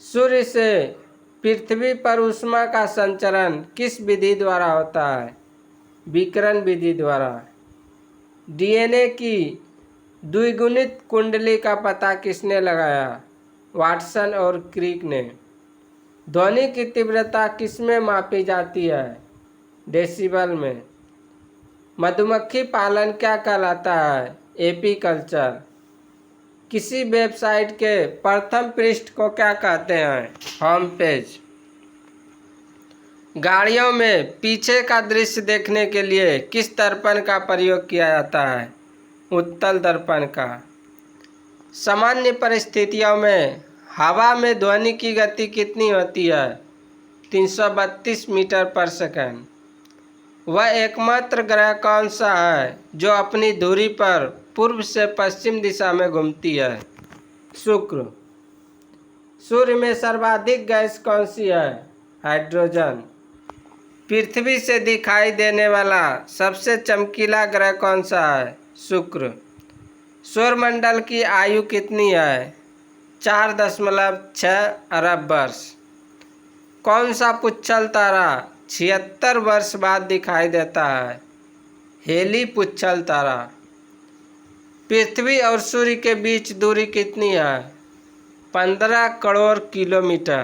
सूर्य से पृथ्वी पर ऊष्मा का संचरण किस विधि द्वारा होता है? विकिरण विधि द्वारा। डीएनए की द्विगुणित कुंडली का पता किसने लगाया? वाटसन और क्रिक ने। ध्वनि की तीव्रता किसमें मापी जाती है? डेसिबल में। मधुमक्खी पालन क्या कहलाता है? एपीकल्चर। किसी वेबसाइट के प्रथम पृष्ठ को क्या कहते हैं? Home page. गाड़ियों में पीछे का दृश्य देखने के लिए किस दर्पण का प्रयोग किया जाता है? उत्तल दर्पण का। सामान्य परिस्थितियों में हवा में ध्वनि की गति कितनी होती है? 332 मीटर पर सेकंड। वह एकमात्र ग्रह कौन सा है जो अपनी धुरी पर पूर्व से पश्चिम दिशा में घूमती है? शुक्र। सूर्य में सर्वाधिक गैस कौन सी है? हाइड्रोजन। पृथ्वी से दिखाई देने वाला सबसे चमकीला ग्रह कौन सा है? शुक्र। सौरमंडल की आयु कितनी है? 4.6 अरब वर्ष। कौन सा पुच्छल तारा 76 वर्ष बाद दिखाई देता है? हेली पुच्छल तारा। पृथ्वी और सूर्य के बीच दूरी कितनी है? 15 करोड़ किलोमीटर।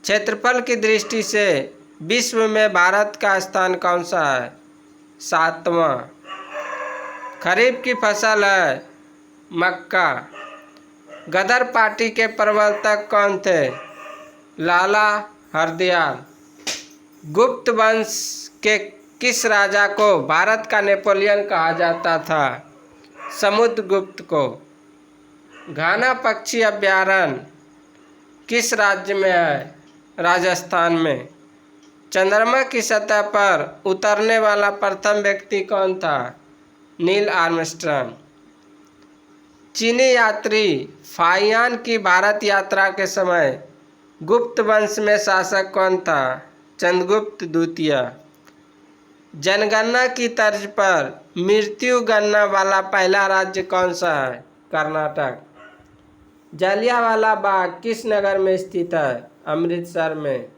क्षेत्रफल की दृष्टि से विश्व में भारत का स्थान कौन सा है? 7वां। खरीफ की फसल है मक्का। गदर पार्टी के प्रवर्तक कौन थे? लाला हरदयाल। गुप्त वंश के किस राजा को भारत का नेपोलियन कहा जाता था? समुद्रगुप्त को। घाना पक्षी अभयारण्य किस राज्य में है? राजस्थान में। चंद्रमा की सतह पर उतरने वाला प्रथम व्यक्ति कौन था? Neil Armstrong. चीनी यात्री फाहियान की भारत यात्रा के समय गुप्त वंश में शासक कौन था? चंद्रगुप्त द्वितीय। जनगणना की तर्ज पर मृत्यु गणना वाला पहला राज्य कौन सा है? कर्नाटक। जालियांवाला बाग किस नगर में स्थित है? अमृतसर में।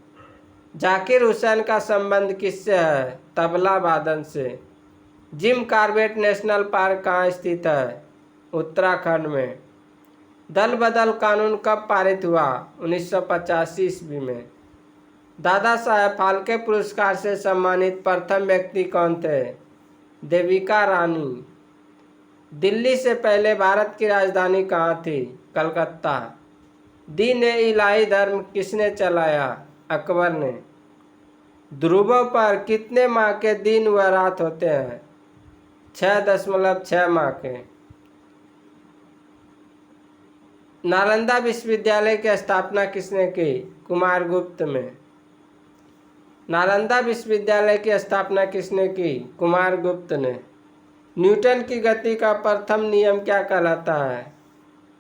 जाकिर हुसैन का संबंध किससे है? तबला वादन से। जिम कॉर्बेट नेशनल पार्क कहाँ स्थित है? उत्तराखंड में। दल बदल कानून कब पारित हुआ? 1985 ईस्वी में। दादा साहेब फाल्के पुरस्कार से सम्मानित प्रथम व्यक्ति कौन थे? देविका रानी। दिल्ली से पहले भारत की राजधानी कहाँ थी? कलकत्ता। दीन ए इलाही धर्म किसने चलाया? अकबर ने। ध्रुवों पर कितने माह के दिन व रात होते हैं? 6.6 माह के। नालंदा विश्वविद्यालय की स्थापना किसने की? कुमारगुप्त में। नालंदा विश्वविद्यालय की स्थापना किसने की? कुमारगुप्त ने। न्यूटन की गति का प्रथम नियम क्या कहलाता है?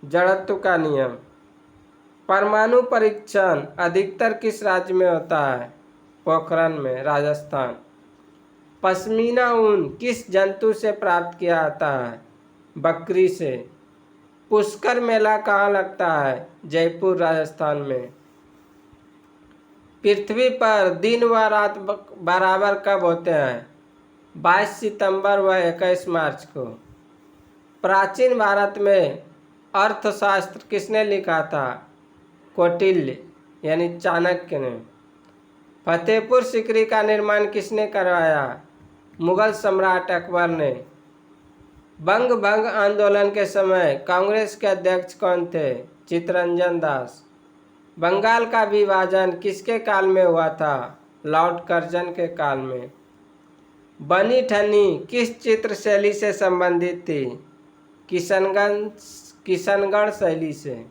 जड़त्व का नियम। परमाणु परीक्षण अधिकतर किस राज्य में होता है? पोखरण में, राजस्थान। पश्मीना ऊन किस जंतु से प्राप्त किया जाता है? बकरी से। पुष्कर मेला कहाँ लगता है? जयपुर, राजस्थान में। पृथ्वी पर दिन व रात बराबर कब होते हैं? 22 सितंबर व 21 मार्च को। प्राचीन भारत में अर्थशास्त्र किसने लिखा था? कौटिल्य यानी चाणक्य ने। फतेहपुर सीकरी का निर्माण किसने करवाया? मुगल सम्राट अकबर ने। बंग भंग आंदोलन के समय कांग्रेस के अध्यक्ष कौन थे? चित्तरंजन दास। बंगाल का विभाजन किसके काल में हुआ था? लॉर्ड कर्जन के काल में। बनी ठनी किस चित्र शैली से संबंधित थी? किशनगढ़ शैली से।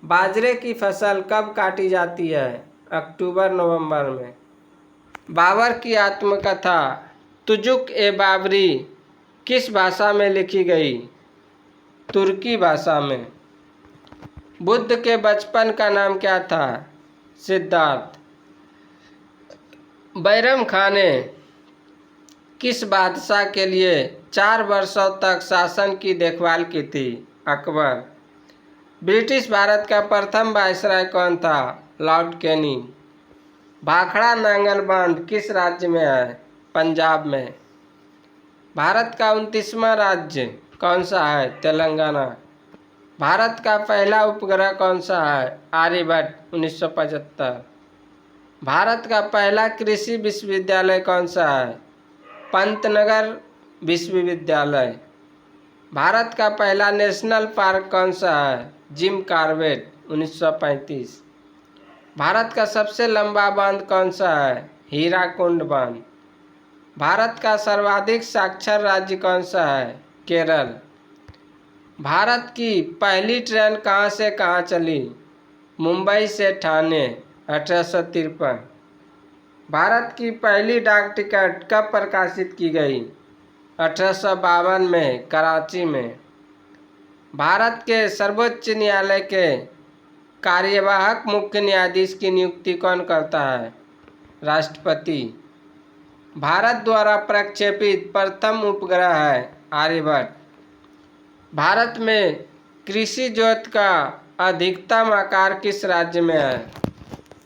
बाजरे की फसल कब काटी जाती है? अक्टूबर नवंबर में। बाबर की आत्मकथा तुजुक ए बाबरी किस भाषा में लिखी गई? तुर्की भाषा में। बुद्ध के बचपन का नाम क्या था? सिद्धार्थ। बैरम खान ने किस बादशाह के लिए 4 वर्षों तक शासन की देखभाल की थी? अकबर। ब्रिटिश भारत का प्रथम वायसराय कौन था? लॉर्ड कैनी। भाखड़ा नांगल बांध किस राज्य में है? पंजाब में। भारत का 29वां राज्य कौन सा है? तेलंगाना। भारत का पहला उपग्रह कौन सा है? आर्यभट्ट 1975। भारत का पहला कृषि विश्वविद्यालय कौन सा है? पंतनगर विश्वविद्यालय। भारत का पहला नेशनल पार्क कौन सा है? Jim Corbett 1935। भारत का सबसे लंबा बांध कौन सा है? हीराकुंड बांध। भारत का सर्वाधिक साक्षर राज्य कौन सा है? केरल। भारत की पहली ट्रेन कहाँ से कहाँ चली? मुंबई से ठाणे 1853। भारत की पहली डाक टिकट कब प्रकाशित की गई? 1852 में, कराची में। भारत के सर्वोच्च न्यायालय के कार्यवाहक मुख्य न्यायाधीश की नियुक्ति कौन करता है? राष्ट्रपति। भारत द्वारा प्रक्षेपित प्रथम उपग्रह है आर्यभट्ट। भारत में कृषि जोत का अधिकतम आकार किस राज्य में है?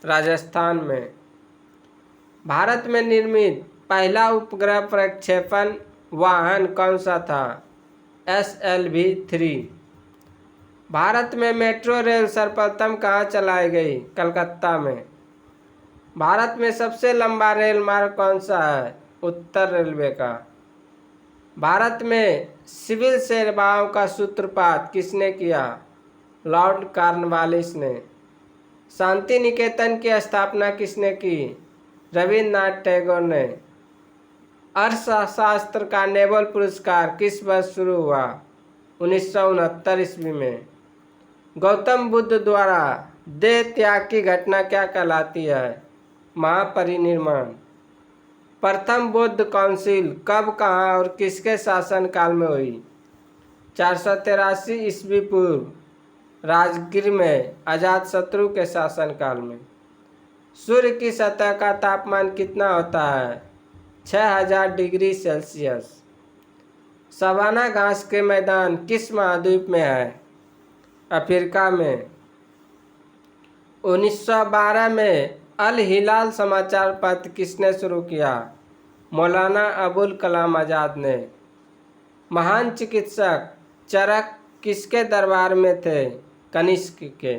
राजस्थान में। भारत में निर्मित पहला उपग्रह प्रक्षेपण वाहन कौन सा था? SLV-3। भारत में मेट्रो रेल सर्वप्रथम कहाँ चलाई गई? कलकत्ता में। भारत में सबसे लंबा रेल मार्ग कौन सा है? उत्तर रेलवे का। भारत में सिविल सेवाओं का सूत्रपात किसने किया? लॉर्ड कॉर्नवालिस ने। शांति निकेतन की स्थापना किसने की? रविन्द्रनाथ टैगोर ने। अर्थशास्त्र का नोबेल पुरस्कार किस वर्ष शुरू हुआ? 1969 ईस्वी में। गौतम बुद्ध द्वारा देह त्याग की घटना क्या कहलाती है? महापरिनिर्वाण। प्रथम बौद्ध काउंसिल कब, कहाँ और किसके शासन काल में हुई? 483 ईस्वी पूर्व, राजगीर में, अजातशत्रु के शासन काल में। सूर्य की सतह का तापमान कितना होता है? 6000 डिग्री सेल्सियस। सवाना घास के मैदान किस महाद्वीप में है? अफ्रीका में। 1912 में अल हिलाल समाचार पत्र किसने शुरू किया? मौलाना अबुल कलाम आज़ाद ने। महान चिकित्सक चरक किसके दरबार में थे? कनिष्क के।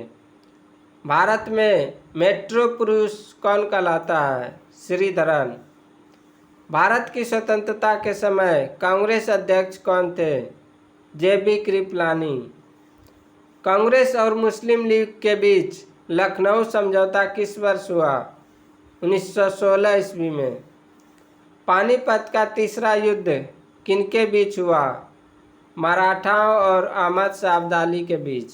भारत में मेट्रो पुरुष कौन कहलाता है? श्रीधरन। भारत की स्वतंत्रता के समय कांग्रेस अध्यक्ष कौन थे? JB कृपलानी। कांग्रेस और मुस्लिम लीग के बीच लखनऊ समझौता किस वर्ष हुआ? 1916 ईस्वी में। पानीपत का तीसरा युद्ध किनके बीच हुआ? मराठाओं और अहमद शाह अब्दाली के बीच।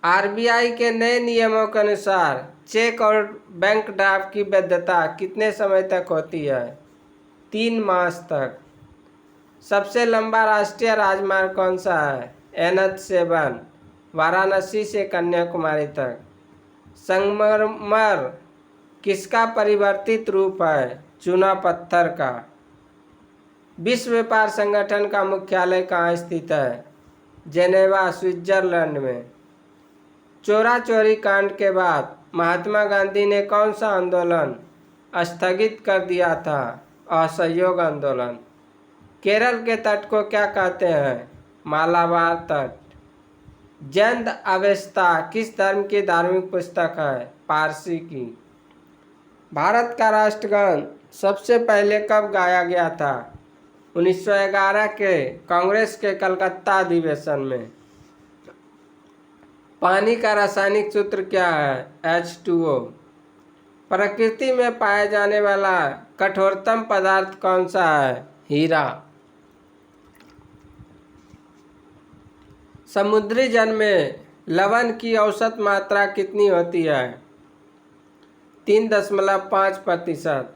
RBI के नए नियमों के अनुसार चेक और बैंक ड्राफ्ट की वैधता कितने समय तक होती है? 3 मास तक। सबसे लंबा राष्ट्रीय राजमार्ग कौन सा है? NH7 वाराणसी से कन्याकुमारी तक। संगमरमर किसका परिवर्तित रूप है? चूना पत्थर का। विश्व व्यापार संगठन का मुख्यालय कहाँ स्थित है? जेनेवा, स्विट्जरलैंड में। चोरा चोरी कांड के बाद महात्मा गांधी ने कौन सा आंदोलन स्थगित कर दिया था? असहयोग आंदोलन। केरल के तट को क्या कहते हैं? मालाबार तट। जैन अवेस्ता किस धर्म की धार्मिक पुस्तक है? पारसी की। भारत का राष्ट्रगान सबसे पहले कब गाया गया था? 1911 के कांग्रेस के कलकत्ता अधिवेशन में। पानी का रासायनिक सूत्र क्या है? H2O। प्रकृति में पाया जाने वाला कठोरतम पदार्थ कौन सा है? हीरा। समुद्री जल में लवण की औसत मात्रा कितनी होती है? 3.5%।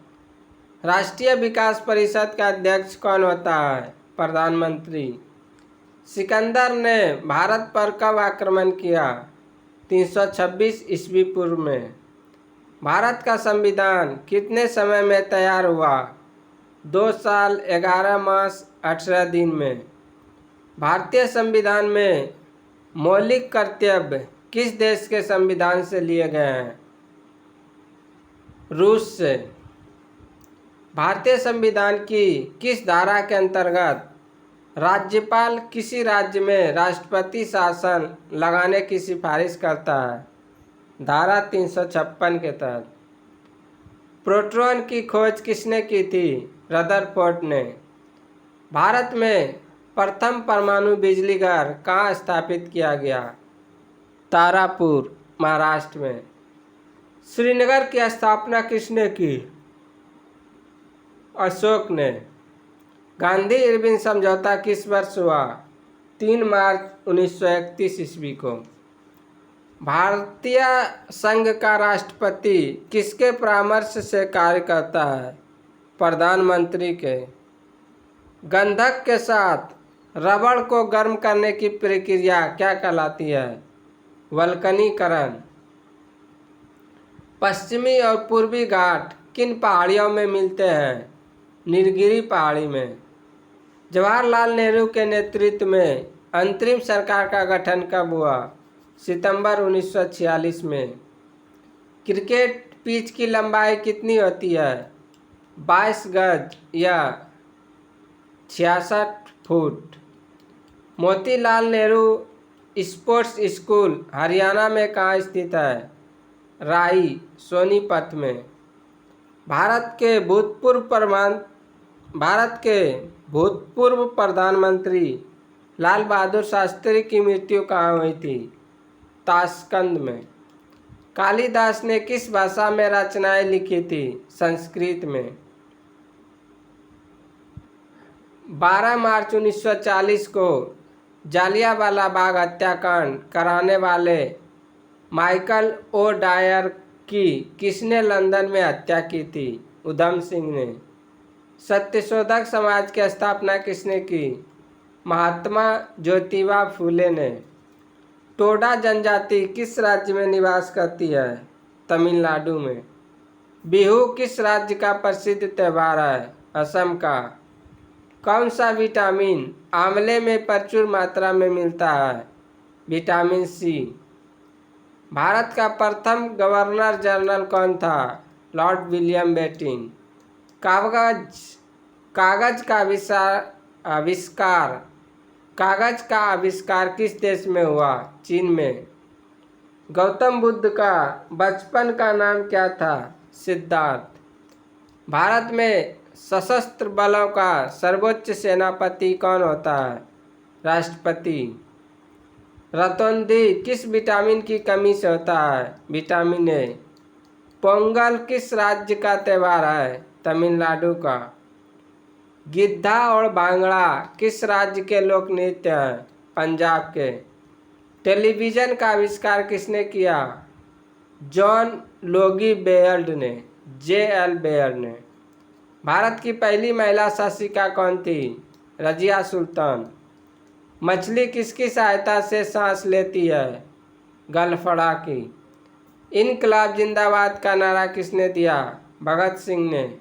राष्ट्रीय विकास परिषद का अध्यक्ष कौन होता है? प्रधानमंत्री। सिकंदर ने भारत पर कब आक्रमण किया? 326 ईस्वी पूर्व में। भारत का संविधान कितने समय में तैयार हुआ? 2 साल 11 मास 18 दिन में। भारतीय संविधान में मौलिक कर्तव्य किस देश के संविधान से लिए गए हैं? रूस से। भारतीय संविधान की किस धारा के अंतर्गत राज्यपाल किसी राज्य में राष्ट्रपति शासन लगाने की सिफारिश करता है? धारा 356 के तहत। प्रोटॉन की खोज किसने की थी? रदरफोर्ड ने। भारत में प्रथम परमाणु बिजली घर कहाँ स्थापित किया गया? तारापुर, महाराष्ट्र में। श्रीनगर की स्थापना किसने की? अशोक ने। गांधी इरविन समझौता किस वर्ष हुआ? 3 मार्च 1931 ईस्वी को। भारतीय संघ का राष्ट्रपति किसके परामर्श से कार्य करता है? प्रधानमंत्री के। गंधक के साथ रबड़ को गर्म करने की प्रक्रिया क्या कहलाती है? वल्कनीकरण। पश्चिमी और पूर्वी घाट किन पहाड़ियों में मिलते हैं? नीलगिरी पहाड़ी में। जवाहरलाल नेहरू के नेतृत्व में अंतरिम सरकार का गठन कब हुआ? सितंबर 1946 में। क्रिकेट पिच की लंबाई कितनी होती है? 22 गज या 66 foot. Motilal Nehru sports school Haryana में कहाँ स्थित है? राई, सोनीपत में। भारत के भूतपूर्व प्रधानमंत्री लाल बहादुर शास्त्री की मृत्यु कहाँ हुई थी? ताशकंद में। कालिदास ने किस भाषा में रचनाएं लिखी थी? संस्कृत में। 12 मार्च 1940 को जालियांवाला बाग हत्याकांड कराने वाले माइकल ओ डायर की किसने लंदन में हत्या की थी? उधम सिंह ने। सत्यशोधक समाज की स्थापना किसने की? महात्मा ज्योतिबा फूले ने। टोडा जनजाति किस राज्य में निवास करती है? तमिलनाडु में। बिहू किस राज्य का प्रसिद्ध त्यौहार है? असम का। कौन सा विटामिन आंवले में प्रचुर मात्रा में मिलता है? Vitamin C. भारत का प्रथम गवर्नर जनरल कौन था? Lord William Bentinck. कागज का आविष्कार किस देश में हुआ? चीन में। गौतम बुद्ध का बचपन का नाम क्या था? सिद्धार्थ। भारत में सशस्त्र बलों का सर्वोच्च सेनापति कौन होता है? राष्ट्रपति। रतौंधी किस विटामिन की कमी से होता है? Vitamin A. पोंगल किस राज्य का त्यौहार है? तमिलनाडु का। गिद्धा और भांगड़ा किस राज्य के लोक नृत्य हैं? पंजाब के। टेलीविज़न का आविष्कार किसने किया? जॉन लोगी बेयर्ड ने, J.L. बेयर्ड ने। भारत की पहली महिला शासिका कौन थी? रजिया सुल्तान। मछली किसकी सहायता से सांस लेती है? गलफड़ा की। इनकलाब जिंदाबाद का नारा किसने दिया? भगत सिंह ने।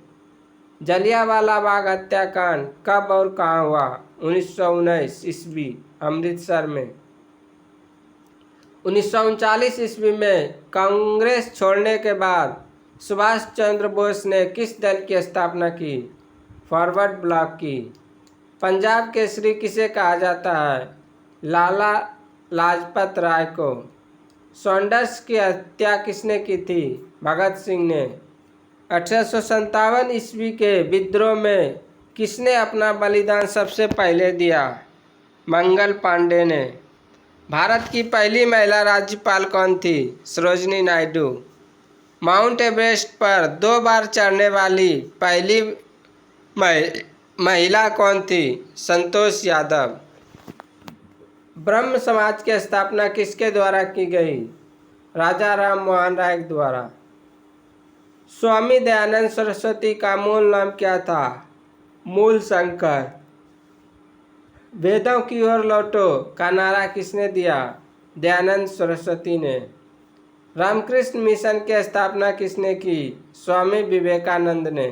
जलियांवाला बाग हत्याकांड कब और कहाँ हुआ? 1919 ईस्वी, अमृतसर में। 1939 ईस्वी में कांग्रेस छोड़ने के बाद सुभाष चंद्र बोस ने किस दल की स्थापना की? फॉरवर्ड ब्लॉक की। पंजाब केसरी किसे कहा जाता है? लाला लाजपत राय को। सॉन्डर्स की हत्या किसने की थी? भगत सिंह ने। 1857 ईस्वी के विद्रोह में किसने अपना बलिदान सबसे पहले दिया? मंगल पांडे ने। भारत की पहली महिला राज्यपाल कौन थी? सरोजिनी नायडू। माउंट एवरेस्ट पर 2 बार चढ़ने वाली पहली महिला कौन थी? संतोष यादव। ब्रह्म समाज की स्थापना किसके द्वारा की गई? राजा राम मोहन राय द्वारा। स्वामी दयानंद सरस्वती का मूल नाम क्या था? मूल शंकर। वेदों की ओर लौटो का नारा किसने दिया? दयानंद सरस्वती ने। रामकृष्ण मिशन की स्थापना किसने की? स्वामी विवेकानंद ने।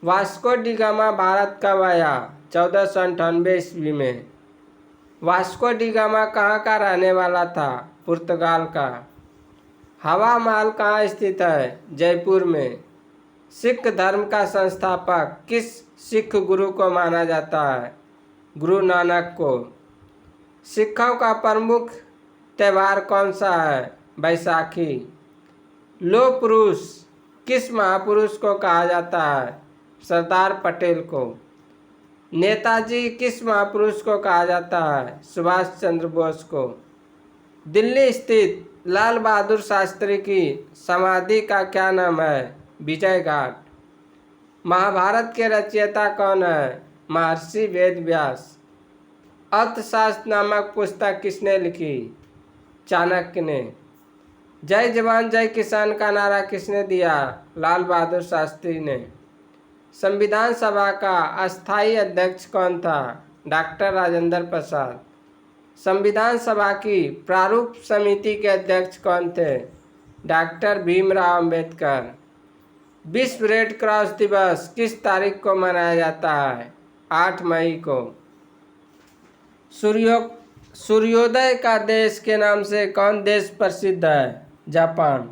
वास्को डी गामा भारत कब आया? 1498 ईस्वी में। वास्को डी गामा कहाँ का रहने वाला था? पुर्तगाल का। हवा महल कहाँ स्थित है? जयपुर में। सिख धर्म का संस्थापक किस सिख गुरु को माना जाता है? गुरु नानक को। सिखों का प्रमुख त्यौहार कौन सा है? बैसाखी। लौह पुरुष किस महापुरुष को कहा जाता है? सरदार पटेल को। नेताजी किस महापुरुष को कहा जाता है? सुभाष चंद्र बोस को। दिल्ली स्थित लाल बहादुर शास्त्री की समाधि का क्या नाम है? विजय घाट। महाभारत के रचयिता कौन है? महर्षि वेद व्यास। अर्थशास्त्र नामक पुस्तक किसने लिखी? चाणक्य ने। जय जवान जय किसान का नारा किसने दिया? लाल बहादुर शास्त्री ने। संविधान सभा का अस्थायी अध्यक्ष कौन था? डॉक्टर राजेंद्र प्रसाद। संविधान सभा की प्रारूप समिति के अध्यक्ष कौन थे? डॉक्टर भीमराव अंबेडकर। विश्व रेड क्रॉस दिवस किस तारीख को मनाया जाता है? 8 मई को। सूर्योदय का देश के नाम से कौन देश प्रसिद्ध है? जापान।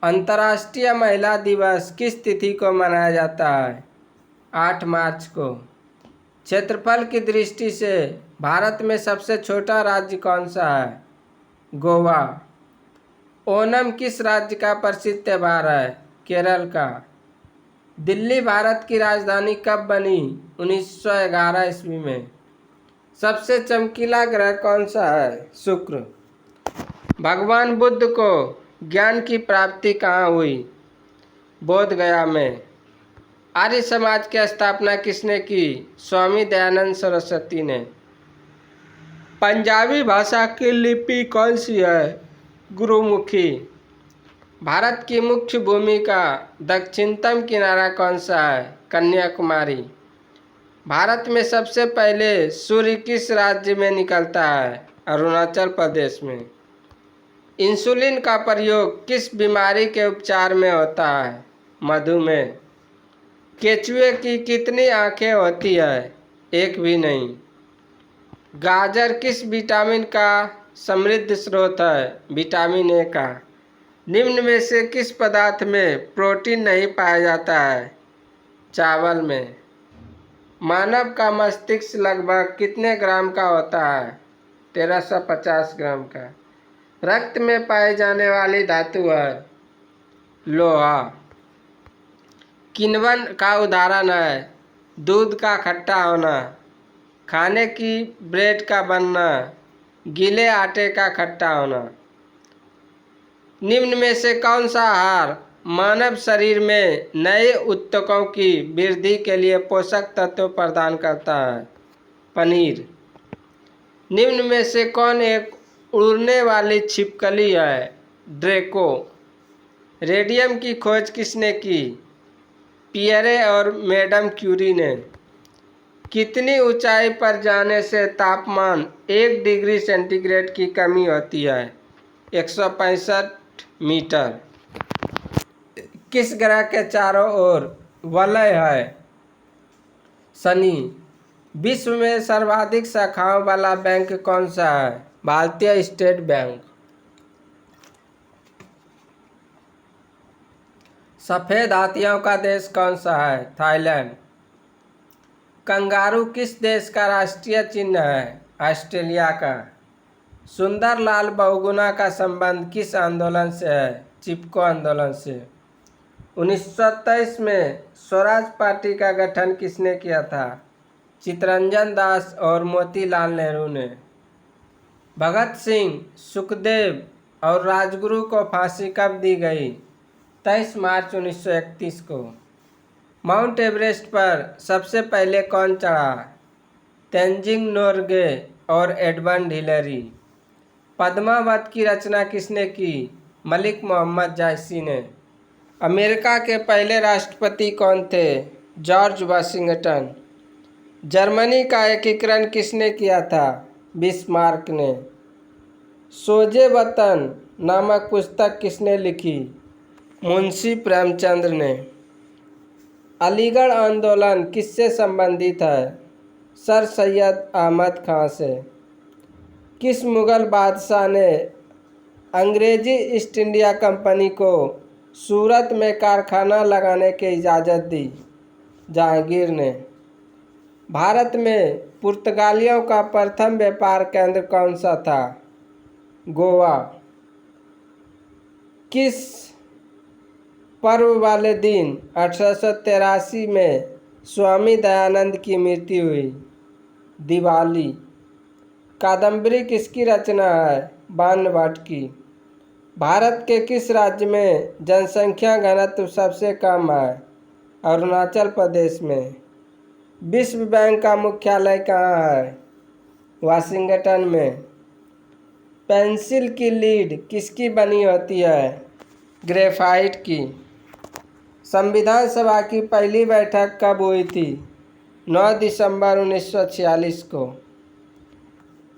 अंतर्राष्ट्रीय महिला दिवस किस तिथि को मनाया जाता है? 8 मार्च को। क्षेत्रफल की दृष्टि से भारत में सबसे छोटा राज्य कौन सा है? गोवा। ओणम किस राज्य का प्रसिद्ध त्यौहार है? केरल का। दिल्ली भारत की राजधानी कब बनी? 1911 ईस्वी में। सबसे चमकीला ग्रह कौन सा है? शुक्र। भगवान बुद्ध को ज्ञान की प्राप्ति कहाँ हुई? बोध गया में। आर्य समाज की स्थापना किसने की? स्वामी दयानंद सरस्वती ने। पंजाबी भाषा की लिपि कौन सी है? गुरुमुखी। भारत की मुख्य भूमि का दक्षिणतम किनारा कौन सा है? कन्याकुमारी। भारत में सबसे पहले सूर्य किस राज्य में निकलता है? अरुणाचल प्रदेश में। इंसुलिन का प्रयोग किस बीमारी के उपचार में होता है? मधुमेह। केचुए की कितनी आंखें होती है? एक भी नहीं। गाजर किस विटामिन का समृद्ध स्रोत है? विटामिन ए का। निम्न में से किस पदार्थ में प्रोटीन नहीं पाया जाता है? चावल में। मानव का मस्तिष्क लगभग कितने ग्राम का होता है? 1350 ग्राम का। रक्त में पाई जाने वाली धातु है लोहा। किण्वन का उदाहरण है दूध का खट्टा होना, खाने की ब्रेड का बनना, गीले आटे का खट्टा होना। निम्न में से कौन सा आहार मानव शरीर में नए ऊतकों की वृद्धि के लिए पोषक तत्व प्रदान करता है? पनीर। निम्न में से कौन एक उड़ने वाली छिपकली है? ड्रैको। रेडियम की खोज किसने की? पियरे और मैडम क्यूरी ने। कितनी ऊंचाई पर जाने से तापमान 1 डिग्री सेंटीग्रेड की कमी होती है? 165 मीटर। किस ग्रह के चारों ओर वलय है? शनि। विश्व में सर्वाधिक शाखाओं वाला बैंक कौन सा है? भारतीय स्टेट बैंक। सफ़ेद हाथियों का देश कौन सा है? थाईलैंड। कंगारू किस देश का राष्ट्रीय चिन्ह है? ऑस्ट्रेलिया का। सुंदर लाल बहुगुणा का संबंध किस आंदोलन से है? चिपको आंदोलन से। 1923 में स्वराज पार्टी का गठन किसने किया था? चित्तरंजन दास और मोतीलाल नेहरू ने। भगत सिंह, सुखदेव और राजगुरु को फांसी कब दी गई? 23 मार्च 1931 को। माउंट एवरेस्ट पर सबसे पहले कौन चढ़ा? तेंजिंग नोरगे और एडमंड हिलरी। पद्मावत की रचना किसने की? मलिक मोहम्मद जायसी ने। अमेरिका के पहले राष्ट्रपति कौन थे? George Washington. जर्मनी का एकीकरण किसने किया था? बिस्मार्क ने। सोजे वतन नामक पुस्तक किसने लिखी? मुंशी प्रेमचंद ने। अलीगढ़ आंदोलन किससे संबंधित है? सर सैयद अहमद खां से। किस मुग़ल बादशाह ने अंग्रेजी ईस्ट इंडिया कंपनी को सूरत में कारखाना लगाने की इजाज़त दी? जहांगीर ने। भारत में पुर्तगालियों का प्रथम व्यापार केंद्र कौन सा था? गोवा। किस पर्व वाले दिन 1883 में स्वामी दयानंद की मृत्यु हुई? दिवाली। कादम्बरी किसकी रचना है? बाण भट्ट की। भारत के किस राज्य में जनसंख्या घनत्व सबसे कम है? अरुणाचल प्रदेश में। विश्व बैंक का मुख्यालय कहाँ है? वाशिंगटन में। पेंसिल की लीड किसकी बनी होती है? ग्रेफाइट की। संविधान सभा की पहली बैठक कब हुई थी? 9 दिसंबर 1946 को।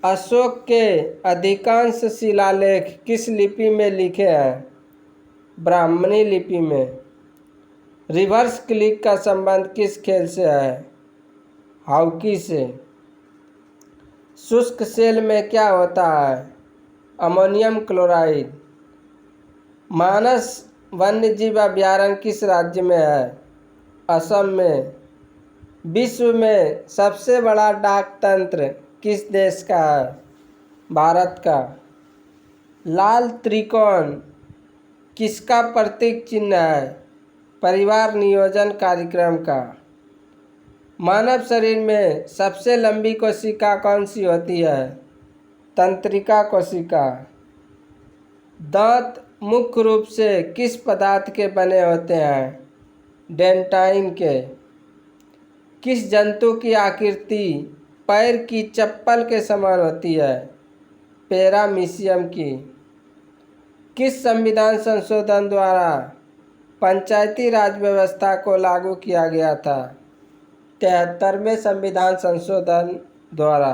अशोक के अधिकांश शिलालेख किस लिपि में लिखे हैं? ब्राह्मणी लिपि में। रिवर्स क्लिक का संबंध किस खेल से है? हॉकी से। शुष्क सेल में क्या होता है? Ammonium chloride. मानस वन्यजीव अभयारण्य किस राज्य में है? असम में। विश्व में सबसे बड़ा डाक तंत्र किस देश का है? भारत का। लाल त्रिकोण किसका प्रतीक चिन्ह है? परिवार नियोजन कार्यक्रम का। मानव शरीर में सबसे लंबी कोशिका कौन सी होती है? तंत्रिका कोशिका। दांत मुख्य रूप से किस पदार्थ के बने होते हैं? डेंटाइन के। किस जंतु की आकृति पैर की चप्पल के समान होती है? पैरामीशियम की। किस संविधान संशोधन द्वारा पंचायती राज व्यवस्था को लागू किया गया था? 73वें संविधान संशोधन द्वारा।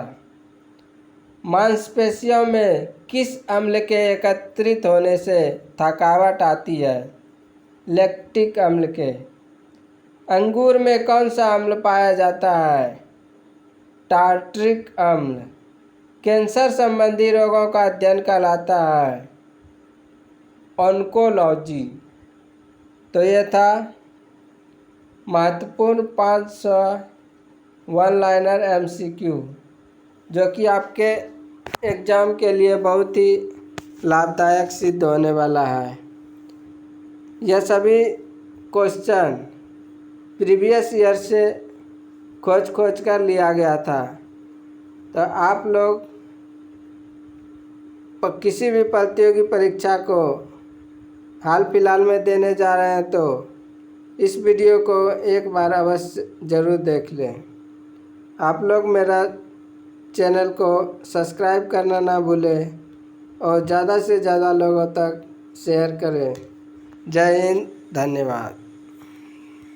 मांसपेशियों में किस अम्ल के एकत्रित होने से थकावट आती है? लैक्टिक अम्ल के। अंगूर में कौन सा अम्ल पाया जाता है? टार्ट्रिक अम्ल। कैंसर संबंधी रोगों का अध्ययन कहलाता है ऑन्कोलॉजी। तो ये था महत्वपूर्ण 500 वन लाइनर MCQ जो कि आपके एग्ज़ाम के लिए बहुत ही लाभदायक सिद्ध होने वाला है। यह सभी क्वेश्चन प्रीवियस ईयर से खोज कर लिया गया था। तो आप लोग किसी भी प्रतियोगी परीक्षा को हाल फिलहाल में देने जा रहे हैं तो इस वीडियो को एक बार अवश्य ज़रूर देख लें। आप लोग मेरा चैनल को सब्सक्राइब करना ना भूलें और ज़्यादा से ज़्यादा लोगों तक शेयर करें। जय हिंद, धन्यवाद।